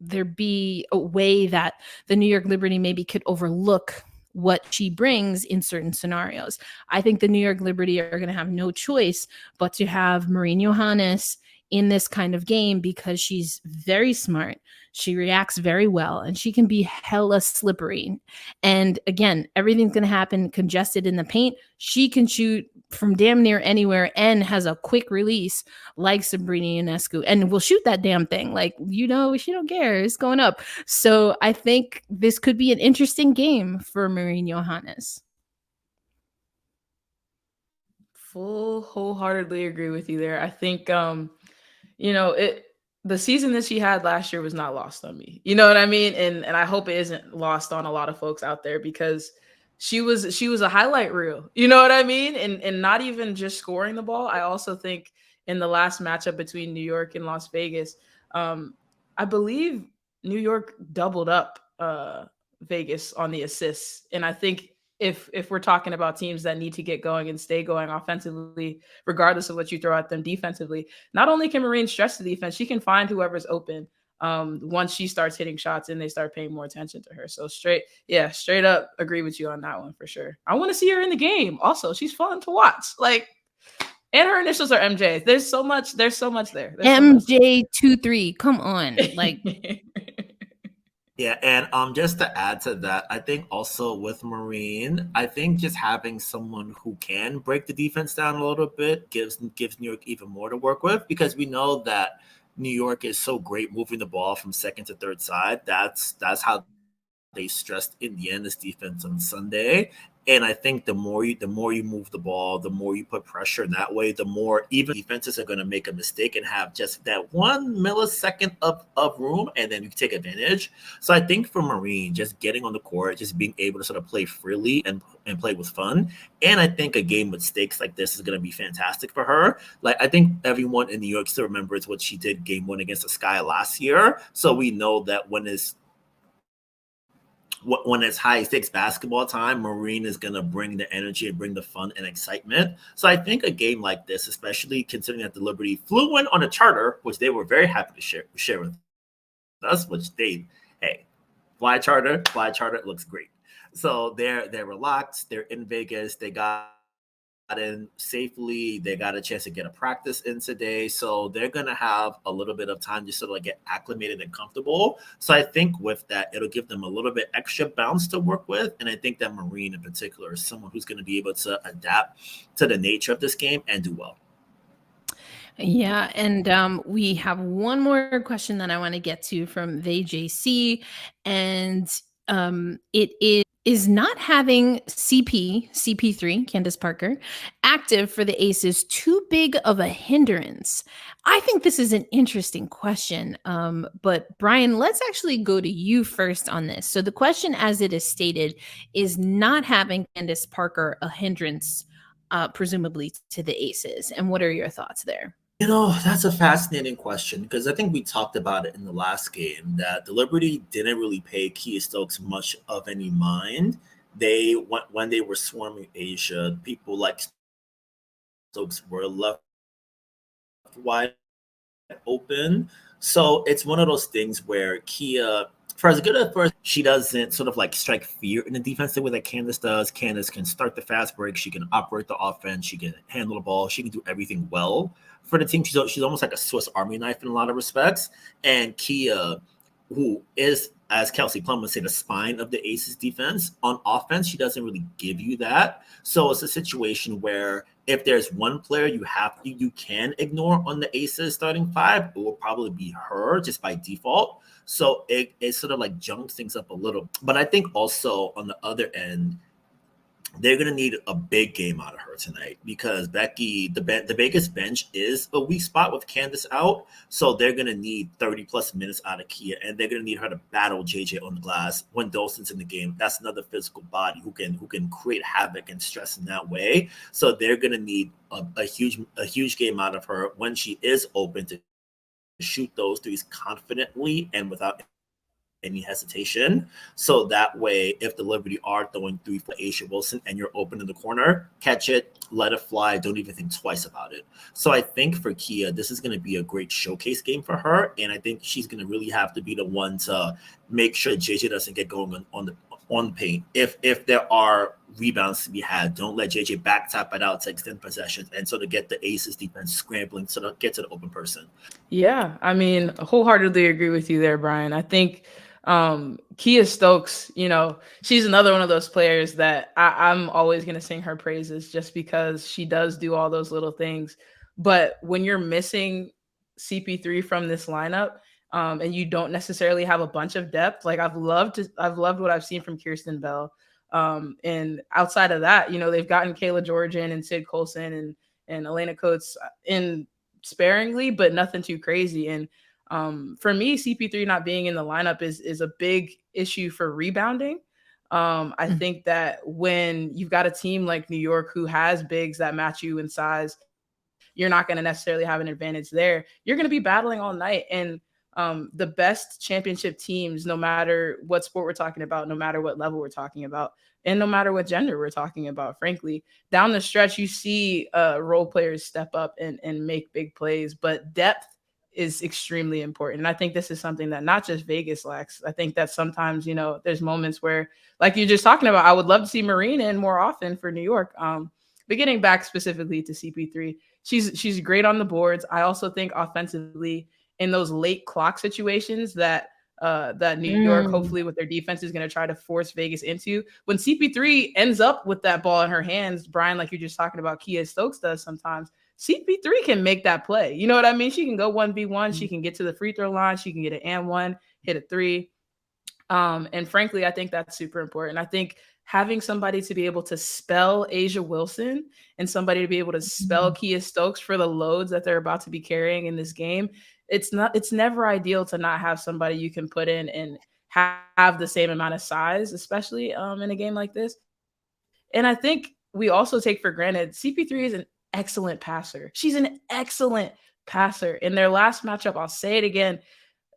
there be a way that the New York Liberty maybe could overlook what she brings in certain scenarios. I think the New York Liberty are going to have no choice but to have Marine Johannes in this kind of game, because she's very smart. She reacts very well, and she can be hella slippery. And again, everything's going to happen congested in the paint. She can shoot from damn near anywhere and has a quick release like Sabrina Ionescu, and will shoot that damn thing. Like, she don't care. It's going up. So I think this could be an interesting game for Marine Johannes. Wholeheartedly agree with you there. I think the season that she had last year was not lost on me. You know what I mean? And I hope it isn't lost on a lot of folks out there, because she was a highlight reel. You know what I mean? And not even just scoring the ball. I also think in the last matchup between New York and Las Vegas, I believe New York doubled up Vegas on the assists. And I think if we're talking about teams that need to get going and stay going offensively, regardless of what you throw at them defensively, not only can Marine stretch the defense, she can find whoever's open once she starts hitting shots and they start paying more attention to her. So straight up agree with you on that one for sure. I want to see her in the game. Also, she's fun to watch. Like, and her initials are MJ. There's so much there. MJ23. Come on. Like, yeah, and just to add to that, I think also with Marine, I think just having someone who can break the defense down a little bit gives New York even more to work with, because we know that New York is so great moving the ball from second to third side. That's how they stressed Indiana's defense on Sunday. And I think the more you move the ball, the more you put pressure in that way, the more even defenses are going to make a mistake and have just that 1 millisecond of room, and then you take advantage. So I think for Marine, just getting on the court, just being able to sort of play freely and play with fun. And I think a game with stakes like this is going to be fantastic for her. Like, I think everyone in New York still remembers what she did game one against the Sky last year. So we know that when it's high stakes basketball time, Marine is going to bring the energy and bring the fun and excitement. So I think a game like this, especially considering that the Liberty flew in on a charter, which they were very happy to share with us, hey, fly charter, it looks great. So they're relaxed, they're in Vegas, they got in safely. They got a chance to get a practice in today. So they're going to have a little bit of time to sort of like get acclimated and comfortable. So I think with that, it'll give them a little bit extra bounce to work with. And I think that Marine in particular is someone who's going to be able to adapt to the nature of this game and do well. Yeah, and we have one more question that I want to get to from VJC, and it is not having CP3, Candace Parker, active for the Aces too big of a hindrance? I think this is an interesting question, but Brian, let's actually go to you first on this. So the question, as it is stated, is not having Candace Parker a hindrance, presumably to the Aces. And what are your thoughts there? That's a fascinating question because I think we talked about it in the last game that the Liberty didn't really pay Kia Stokes much of any mind. When they were swarming Asia, people like Stokes were left wide open. So it's one of those things where Kia, for as good as first, she doesn't sort of like strike fear in the defensive way that Candace does. Candace can start the fast break. She can operate the offense. She can handle the ball. She can do everything well for the team. She's almost like a Swiss Army knife in a lot of respects. And Kia, who is, as Kelsey Plum would say, the spine of the Aces defense, on offense, she doesn't really give you that. So it's a situation where if there's one player you can ignore on the Aces starting five, it will probably be her just by default. So it sort of like junks things up a little. But I think also on the other end, they're going to need a big game out of her tonight because Becky, the Vegas bench is a weak spot with Candace out. So they're going to need 30 plus minutes out of Kia, and they're going to need her to battle JJ on the glass when Dawson's in the game. That's another physical body who can create havoc and stress in that way. So they're going to need a huge game out of her when she is open to shoot those threes confidently and without any hesitation. So that way, if the Liberty are throwing three for Asia Wilson and you're open in the corner, catch it, let it fly, don't even think twice about it. So I think for Kia, this is going to be a great showcase game for her. And I think she's going to really have to be the one to make sure JJ doesn't get going on the paint. If there are rebounds to be had, don't let JJ back tap it out to extend possessions and sort of get the Aces defense scrambling so to get to the open person. Yeah, I mean, wholeheartedly agree with you there, Brian. I think Kia Stokes, she's another one of those players that I'm always going to sing her praises just because she does do all those little things. But when you're missing CP3 from this lineup, and you don't necessarily have a bunch of depth, like I've loved what I've seen from Kirsten Bell. And outside of that, they've gotten Kayla Georgian and Sid Colson and Elena Coates in sparingly, but nothing too crazy. And for me, CP3 not being in the lineup is a big issue for rebounding. I think that when you've got a team like New York who has bigs that match you in size, you're not going to necessarily have an advantage there. You're going to be battling all night. And the best championship teams, no matter what sport we're talking about, no matter what level we're talking about, and no matter what gender we're talking about, frankly, down the stretch, you see role players step up and make big plays, but depth is extremely important. And I think this is something that not just Vegas lacks. I think that sometimes, there's moments where, like you're just talking about, I would love to see Marine in more often for New York. But getting back specifically to CP3, she's great on the boards. I also think offensively in those late clock situations that New York, hopefully with their defense, is going to try to force Vegas into. When CP3 ends up with that ball in her hands, Brian, like you're just talking about, Kia Stokes does sometimes, CP3 can make that play. You know what I mean? She can go 1v1. She can get to the free throw line. She can get an and one, hit a three. And frankly, I think that's super important. I think having somebody to be able to spell Asia Wilson and somebody to be able to spell Kia Stokes for the loads that they're about to be carrying in this game, it's never ideal to not have somebody you can put in and have the same amount of size, especially in a game like this. And I think we also take for granted CP3 is an excellent passer. She's an excellent passer. In their last matchup, I'll say it again,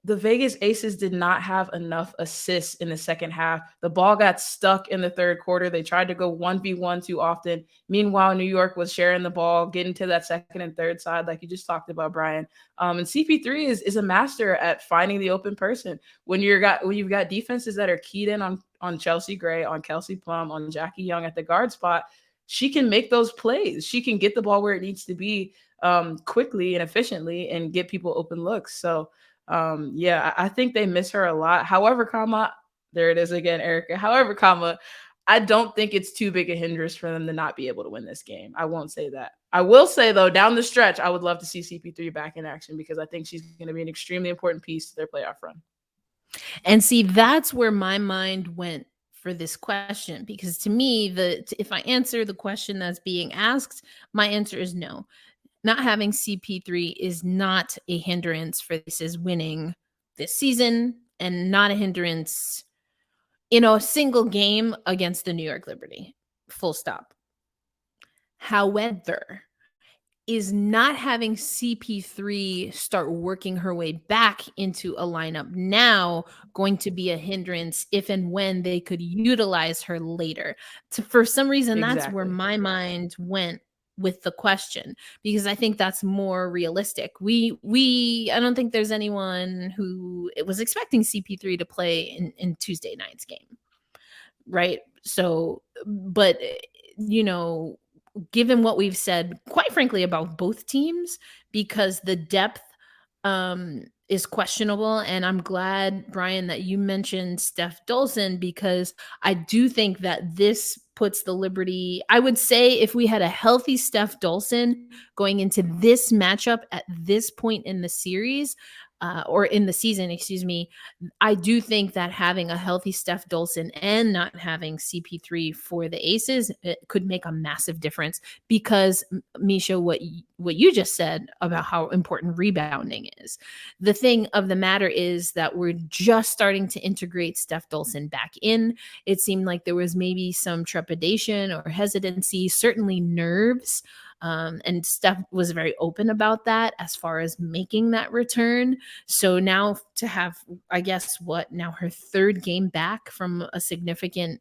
the Vegas Aces did not have enough assists in the second half. The ball got stuck in the third quarter. They tried to go 1v1 too often. Meanwhile, New York was sharing the ball, getting to that second and third side, like you just talked about, Brian. And CP3 is a master at finding the open person. When you've got defenses that are keyed in on Chelsea Gray, on Kelsey Plum, on Jackie Young at the guard spot, she can make those plays. She can get the ball where it needs to be quickly and efficiently and get people open looks. So I think they miss her a lot. However, there it is again, Erica. However, I don't think it's too big a hindrance for them to not be able to win this game. I won't say that. I will say, though, down the stretch, I would love to see CP3 back in action because I think she's going to be an extremely important piece to their playoff run. And see, that's where my mind went for this question, because to me, if I answer the question that's being asked, my answer is no. Not having CP3 is not a hindrance for this is winning this season, and not a hindrance in a single game against the New York Liberty. Full stop. However, is not having CP3 start working her way back into a lineup now going to be a hindrance if and when they could utilize her later? For some reason, Exactly. That's where my mind went with the question, because I think that's more realistic. I don't think there's anyone who was expecting CP3 to play in Tuesday night's game, right? So, but given what we've said, quite frankly, about both teams, because the depth is questionable. And I'm glad, Brian, that you mentioned Steph Dolson, because I do think that this puts the Liberty, I would say if we had a healthy Steph Dolson going into this matchup at this point in the series, or in the season, excuse me, I do think that having a healthy Steph Dolson and not having CP3 for the Aces, it could make a massive difference, because Misha, what you just said about how important rebounding is. The thing of the matter is that we're just starting to integrate Steph Dolson back in. It seemed like there was maybe some trepidation or hesitancy, certainly nerves. And Steph was very open about that as far as making that return. So now to have, I guess, now her third game back from a significant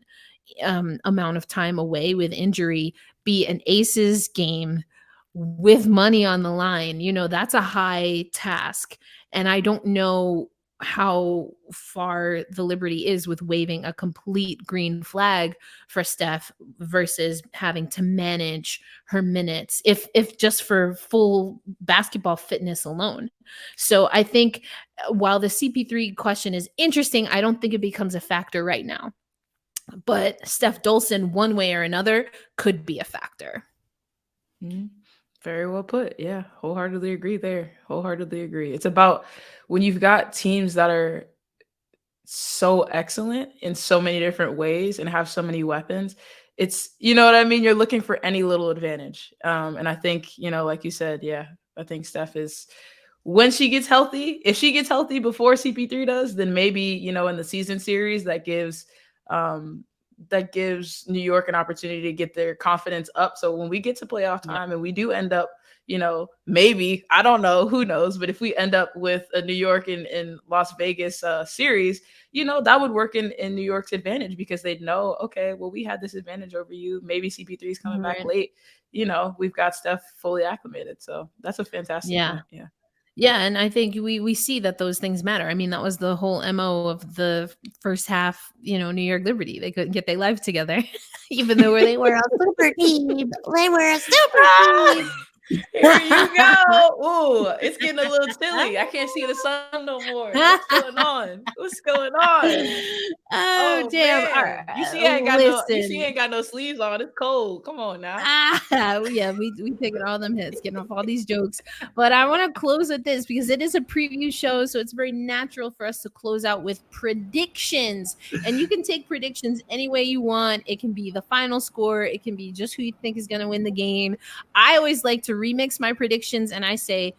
amount of time away with injury, be an Aces game with money on the line, that's a high task. And I don't know how far the Liberty is with waving a complete green flag for Steph versus having to manage her minutes, if just for full basketball fitness alone. So I think while the CP3 question is interesting, I don't think it becomes a factor right now. But Steph Dolson, one way or another, could be a factor. Mm-hmm. Very well put. Yeah, wholeheartedly agree there. Wholeheartedly agree. It's about when you've got teams that are so excellent in so many different ways and have so many weapons. It's, you know what I mean? You're looking for any little advantage. And I think, like you said, I think Steph is, when she gets healthy, if she gets healthy before CP3 does, then maybe, in the season series that gives New York an opportunity to get their confidence up. So when we get to playoff time and we do end up, maybe, I don't know, who knows, but if we end up with a New York and Las Vegas series, that would work in New York's advantage, because they'd know, okay, well, we had this advantage over you. Maybe CP3 is coming back late. We've got Steph fully acclimated. So that's a fantastic point. Yeah. Yeah, and I think we see that those things matter. I mean, that was the whole MO of the first half, New York Liberty. They couldn't get their life together, even though they were a super team. They were a super team. Here you go. Ooh, it's getting a little chilly. I can't see the sun no more. What's going on? What's going on? Oh, Oh damn. All man, right. you see, I ain't got no. You see, Listen. ain't got no sleeves on. It's cold. Come on now. Yeah, we taking all them hits, getting off all these jokes. But I want to close with this because it is a preview show, so it's very natural for us to close out with predictions. And you can take predictions any way you want. It can be the final score, it can be just who you think is going to win the game. I always like to remix my predictions, and I say,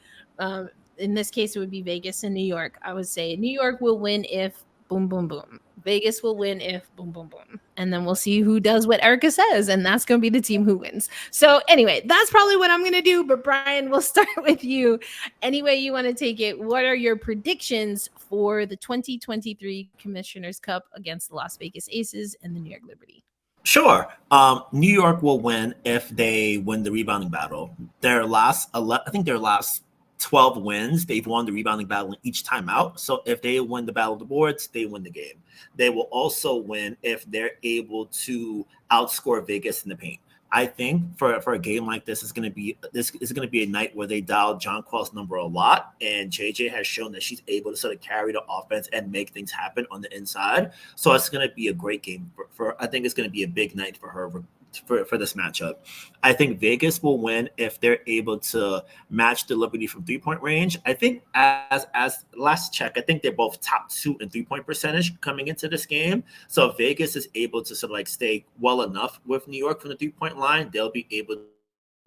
in this case, it would be Vegas and New York. I would say New York will win if boom, boom, boom. Vegas will win if boom, boom, boom. And then we'll see who does what Erica says. And that's going to be the team who wins. So, anyway, that's probably what I'm going to do. But, Brian, we'll start with you. Any way you want to take it, what are your predictions for the 2023 Commissioner's Cup against the Las Vegas Aces and the New York Liberty? Sure. New York will win if they win the rebounding battle. Their last 12 wins, they've won the rebounding battle each time out. So if they win the battle of the boards, they win the game. They will also win if they're able to outscore Vegas in the paint. I think for a game like this is going to be a night where they dial John Quell's number a lot, and JJ has shown that she's able to sort of carry the offense and make things happen on the inside. So it's going to be a great game for I think it's going to be a big night for her for this matchup. I think Vegas will win if they're able to match the Liberty from 3-point range. I think as last check, I think they're both top 2 in 3-point percentage coming into this game. So if Vegas is able to sort of like stay well enough with New York from the 3-point line, they'll be able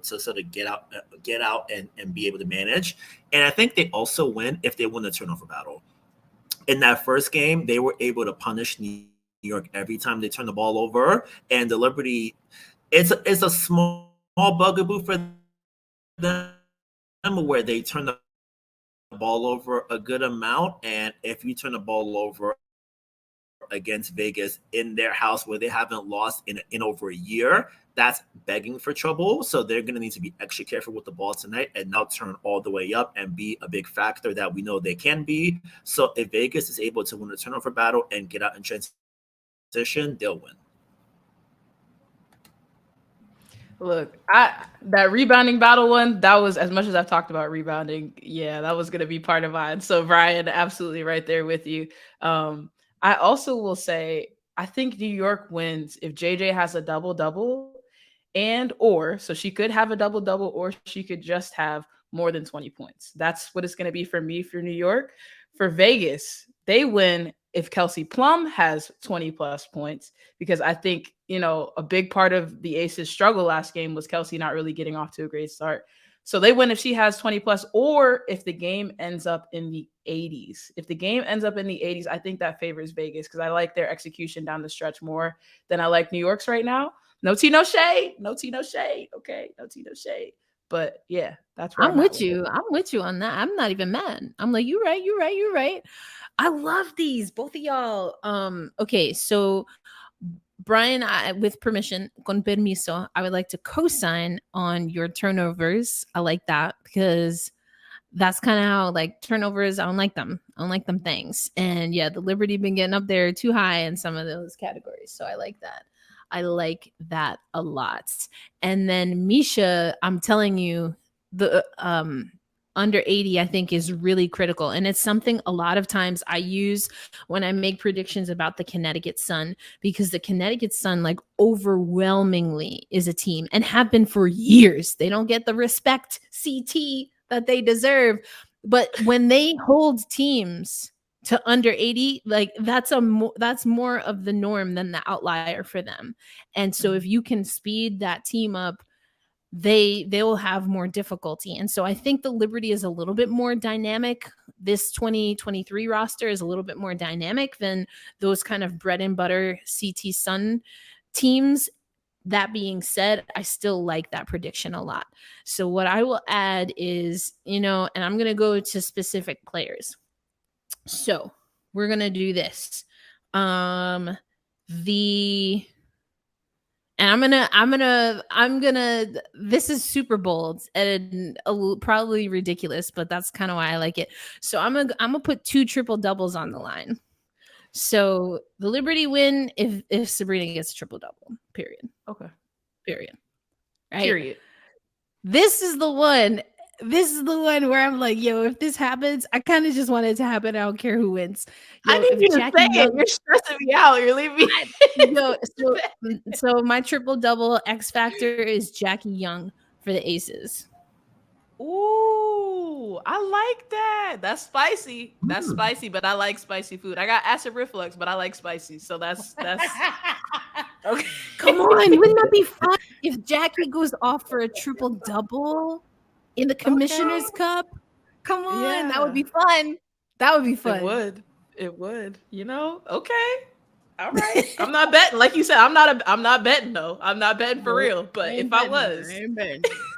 to sort of get out and be able to manage. And I think they also win if they win the turnover battle. In that first game, they were able to punish New York every time they turn the ball over, and the Liberty, it's a small bugaboo for them where they turn the ball over a good amount, and if you turn the ball over against Vegas in their house where they haven't lost in over a year, that's begging for trouble. So they're going to need to be extra careful with the ball tonight and not turn all the way up and be a big factor that we know they can be. So if Vegas is able to win the turnover battle and get out in transition, they'll win. Look, that rebounding battle one, that was, as much as I've talked about rebounding, yeah, that was going to be part of mine. So Brian, absolutely right there with you. I also will say, I think New York wins if JJ has a double-double so she could have a double-double, or she could just have more than 20 points. That's what it's going to be for me for New York. For Vegas, they win if Kelsey Plum has 20 plus points, because I think, a big part of the Aces' struggle last game was Kelsey not really getting off to a great start. So they win if she has 20 plus, or if the game ends up in the 80s. If the game ends up in the 80s, I think that favors Vegas, because I like their execution down the stretch more than I like New York's right now. No tea, no shade. No tea, no shade. Okay, no tea, no shade. But yeah, that's where I'm with you. I'm with you on that. I'm not even mad. I'm like, you're right. I love these, both of y'all. Okay, so Brian, with permission, con permiso, I would like to co-sign on your turnovers. I like that because that's kind of how, like, turnovers, I don't like them. I don't like them things. And yeah, the Liberty been getting up there too high in some of those categories. So I like that. I like that a lot. And then Misha, I'm telling you, the under 80, I think, is really critical. And it's something a lot of times I use when I make predictions about the Connecticut Sun, because the Connecticut Sun, like, overwhelmingly is a team and have been for years. They don't get the respect, CT, that they deserve. But when they hold teams to under 80, like, that's more of the norm than the outlier for them. And so if you can speed that team up, they will have more difficulty. And so I think the Liberty is a little bit more dynamic. This 2023 roster is a little bit more dynamic than those kind of bread and butter CT Sun teams. That being said, I still like that prediction a lot. So what I will add is, and I'm going to go to specific players. So we're going to do this. This is super bold and probably ridiculous, but that's kind of why I like it. So I'm gonna put 2 triple doubles on the line. So the Liberty win if Sabrina gets a triple double. Period. Okay. Period. Right. Period. This is the one. This is the one where I'm like, yo, if this happens, I kind of just want it to happen. I don't care who wins. I Yo, need if you to Jackie say it. Young, You're stressing me out. You're leaving me. yo, so my triple double X factor is Jackie Young for the Aces. Ooh, I like that. That's spicy. That's spicy, but I like spicy food. I got acid reflux, but I like spicy. So that's okay. Come on, wouldn't that be fun if Jackie goes off for a triple double in the Commissioner's Cup? Come on, that would Yeah. be fun. That would be It fun. would. It would. You know? Okay. All right. I'm not betting. Like you said, I'm not betting though. I'm not betting for real. But if I was,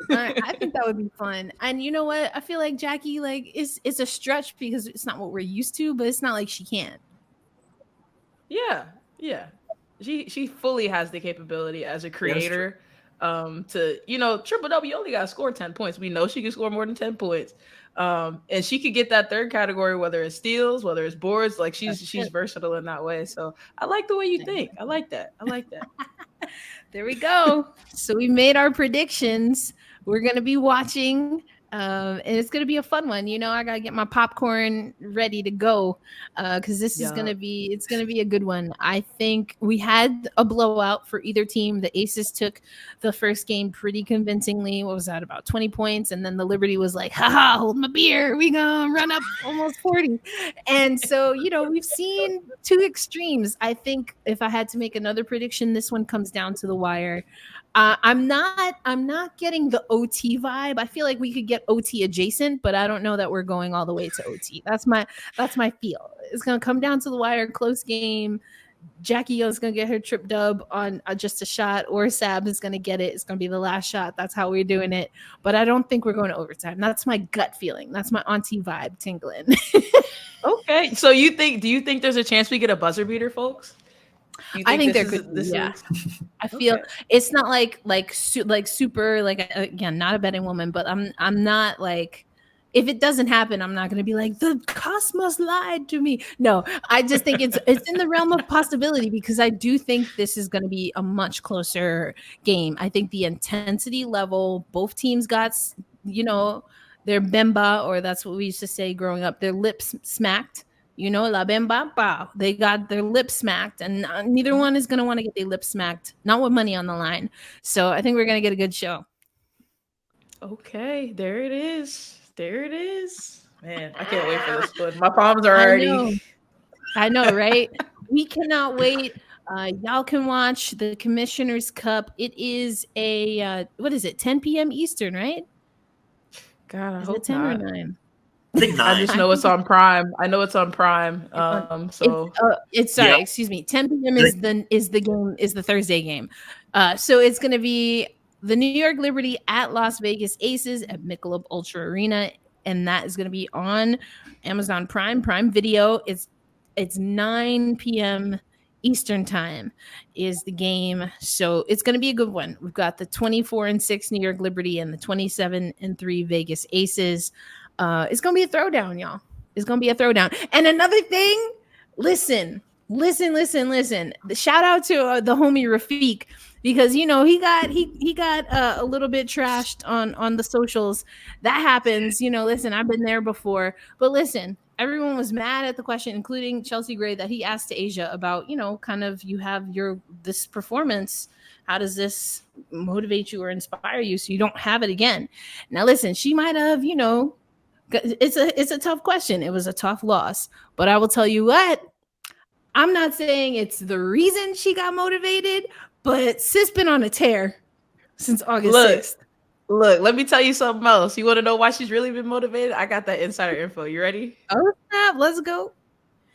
I think that would be fun. And you know what? I feel like Jackie, like, it's a stretch because it's not what we're used to, but it's not like she can't. yeah. Yeah. She fully has the capability as a creator to, you know, triple double, you only gotta score 10 points. We know she can score more than 10 points. And she could get that third category, whether it's steals, whether it's boards, like she's versatile in that way. So I like the way you think. I like that. There we go. So we made our predictions. We're gonna be watching, and it's gonna be a fun one. You know, I gotta get my popcorn ready to go because this is it's gonna be a good one. I think we had a blowout for either team. The Aces took the first game pretty convincingly. What was that, about 20 points? And then the Liberty was like, haha, hold my beer. We gonna run up almost 40. And so, you know, we've seen two extremes. I think if I had to make another prediction, this one comes down to the wire. I'm not getting the OT vibe. I feel like we could get OT adjacent, but I don't know that we're going all the way to OT. That's my feel. It's gonna come down to the wire, close game. Jackie Young's gonna get her trip dub on just a shot, or Sab is gonna get it. It's gonna be the last shot. That's how we're doing it. But I don't think we're going to overtime. That's my gut feeling. That's my auntie vibe tingling. Okay. So do you think there's a chance we get a buzzer beater, folks? I think there could be, yeah. I feel it's not like super, like, again, not a betting woman, but I'm not like, if it doesn't happen, I'm not going to be like, the cosmos lied to me. No, I just think it's in the realm of possibility, because I do think this is going to be a much closer game. I think the intensity level, both teams got, you know, their bemba, or that's what we used to say growing up, their lips smacked. You know, la bemba, they got their lips smacked, and neither one is going to want to get their lips smacked, not with money on the line. So I think we're going to get a good show. Okay, there it is. There it is. Man, I can't wait for this one. My palms are already. I know, right? We cannot wait. Y'all can watch the Commissioner's Cup. It is a, what is it, 10 p.m. Eastern, right? God, I is hope it 10 not. or 9? I just know it's on Prime. I know it's on Prime. Excuse me. 10 p.m. is the Thursday game. So it's going to be the New York Liberty at Las Vegas Aces at Michelob Ultra Arena, and that is going to be on Amazon Prime Video. It's 9 p.m. Eastern time is the game, so it's going to be a good one. We've got the 24-6 New York Liberty and the 27-3 Vegas Aces. It's gonna be a throwdown, y'all. It's gonna be a throwdown. And another thing, listen. The shout out to the homie Rafiq, because you know he got a little bit trashed on the socials. That happens, you know. Listen, I've been there before, but listen, everyone was mad at the question, including Chelsea Gray, that he asked to Asia about, you know, kind of, you have this performance. How does this motivate you or inspire you so you don't have it again? Now, listen, she might have, you know. It's a tough question. It was a tough loss, but I will tell you what, I'm not saying it's the reason she got motivated, but sis been on a tear since August 6th. Look, let me tell you something else. You want to know why she's really been motivated? I got that insider info. You ready? Oh, snap. Let's go.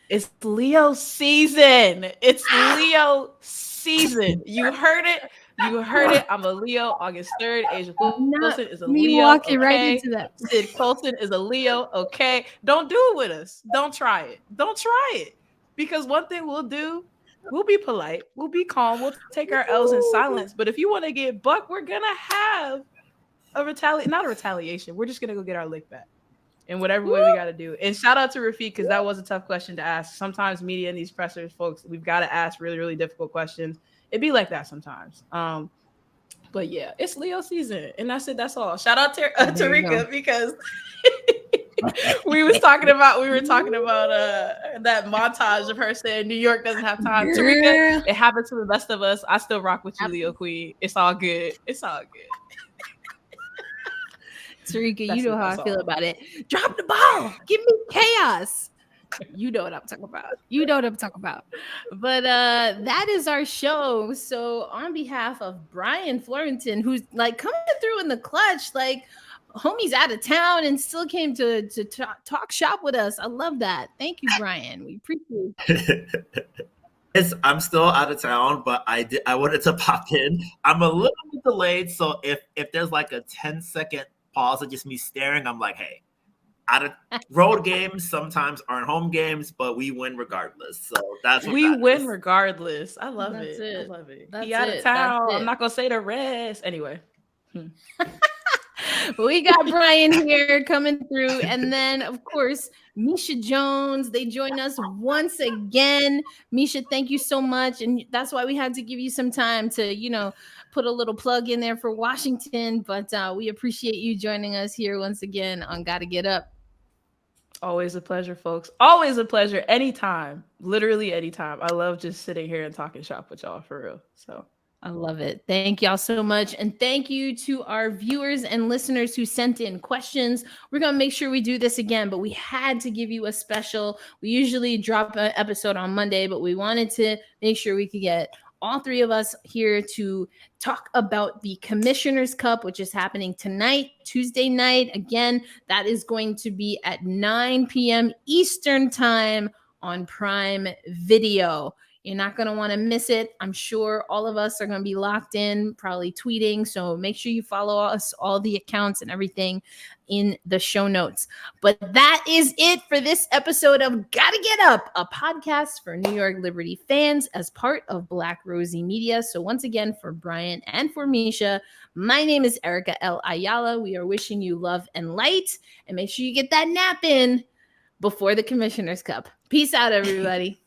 It's Leo season. It's Leo season. You heard it. You heard it. I'm a Leo. August 3rd. Asia Wilson is a Leo. Walking right into that. Sid Colson is a Leo. Okay. Don't do it with us. Don't try it. Don't try it. Because one thing we'll do, we'll be polite. We'll be calm. We'll take our L's in silence. But if you want to get buck, we're going to have not a retaliation. We're just going to go get our lick back in whatever way we got to do. And shout out to Rafiq, because that was a tough question to ask. Sometimes media and these pressers, folks, we've got to ask really, really difficult questions. It'd be like that sometimes. But yeah, it's Leo season, and that's it. That's all. Shout out to There you go. Tarika, because we were talking about that montage of her saying New York doesn't have time. Girl. Tarika, it happened to the best of us. I still rock with you, Leo Queen. It's all good. It's all good. Tarika, That's you know it, how I that's feel all. about it. Drop the ball. Give me chaos. You know what I'm talking about. You know what I'm talking about. But that is our show. So on behalf of Brian Fleurantin, who's like coming through in the clutch, like homie's out of town and still came to talk shop with us. I love that. Thank you, Brian. We appreciate it. I'm still out of town, but I wanted to pop in. I'm a little bit delayed, so if there's like a 10-second pause of just me staring, I'm like, hey, out of road games sometimes aren't home games, but we win regardless. So that's what We that win is. regardless. I love That's it. it. I love it. That's He out it. of That's town. it. I'm not gonna say the rest. Anyway. We got Brian here coming through. And then, of course, Misha Jones. They join us once again. Misha, thank you so much. And that's why we had to give you some time to, put a little plug in there for Washington. But we appreciate you joining us here once again on Gotta Get Up. Always a pleasure, folks. Always a pleasure. Anytime. Literally anytime. I love just sitting here and talking shop with y'all, for real. So I love it. Thank y'all so much. And thank you to our viewers and listeners who sent in questions. We're going to make sure we do this again, but we had to give you a special. We usually drop an episode on Monday, but we wanted to make sure we could get all three of us here to talk about the Commissioner's Cup, which is happening tonight, Tuesday night. Again, that is going to be at 9 p.m. Eastern time on Prime Video. You're not going to want to miss it. I'm sure all of us are going to be locked in, probably tweeting. So make sure you follow us, all the accounts and everything in the show notes. But that is it for this episode of Gotta Get Up, a podcast for New York Liberty fans as part of Black Rosie Media. So once again, for Brian and for Misha, my name is Erica L. Ayala. We are wishing you love and light. And make sure you get that nap in before the Commissioner's Cup. Peace out, everybody.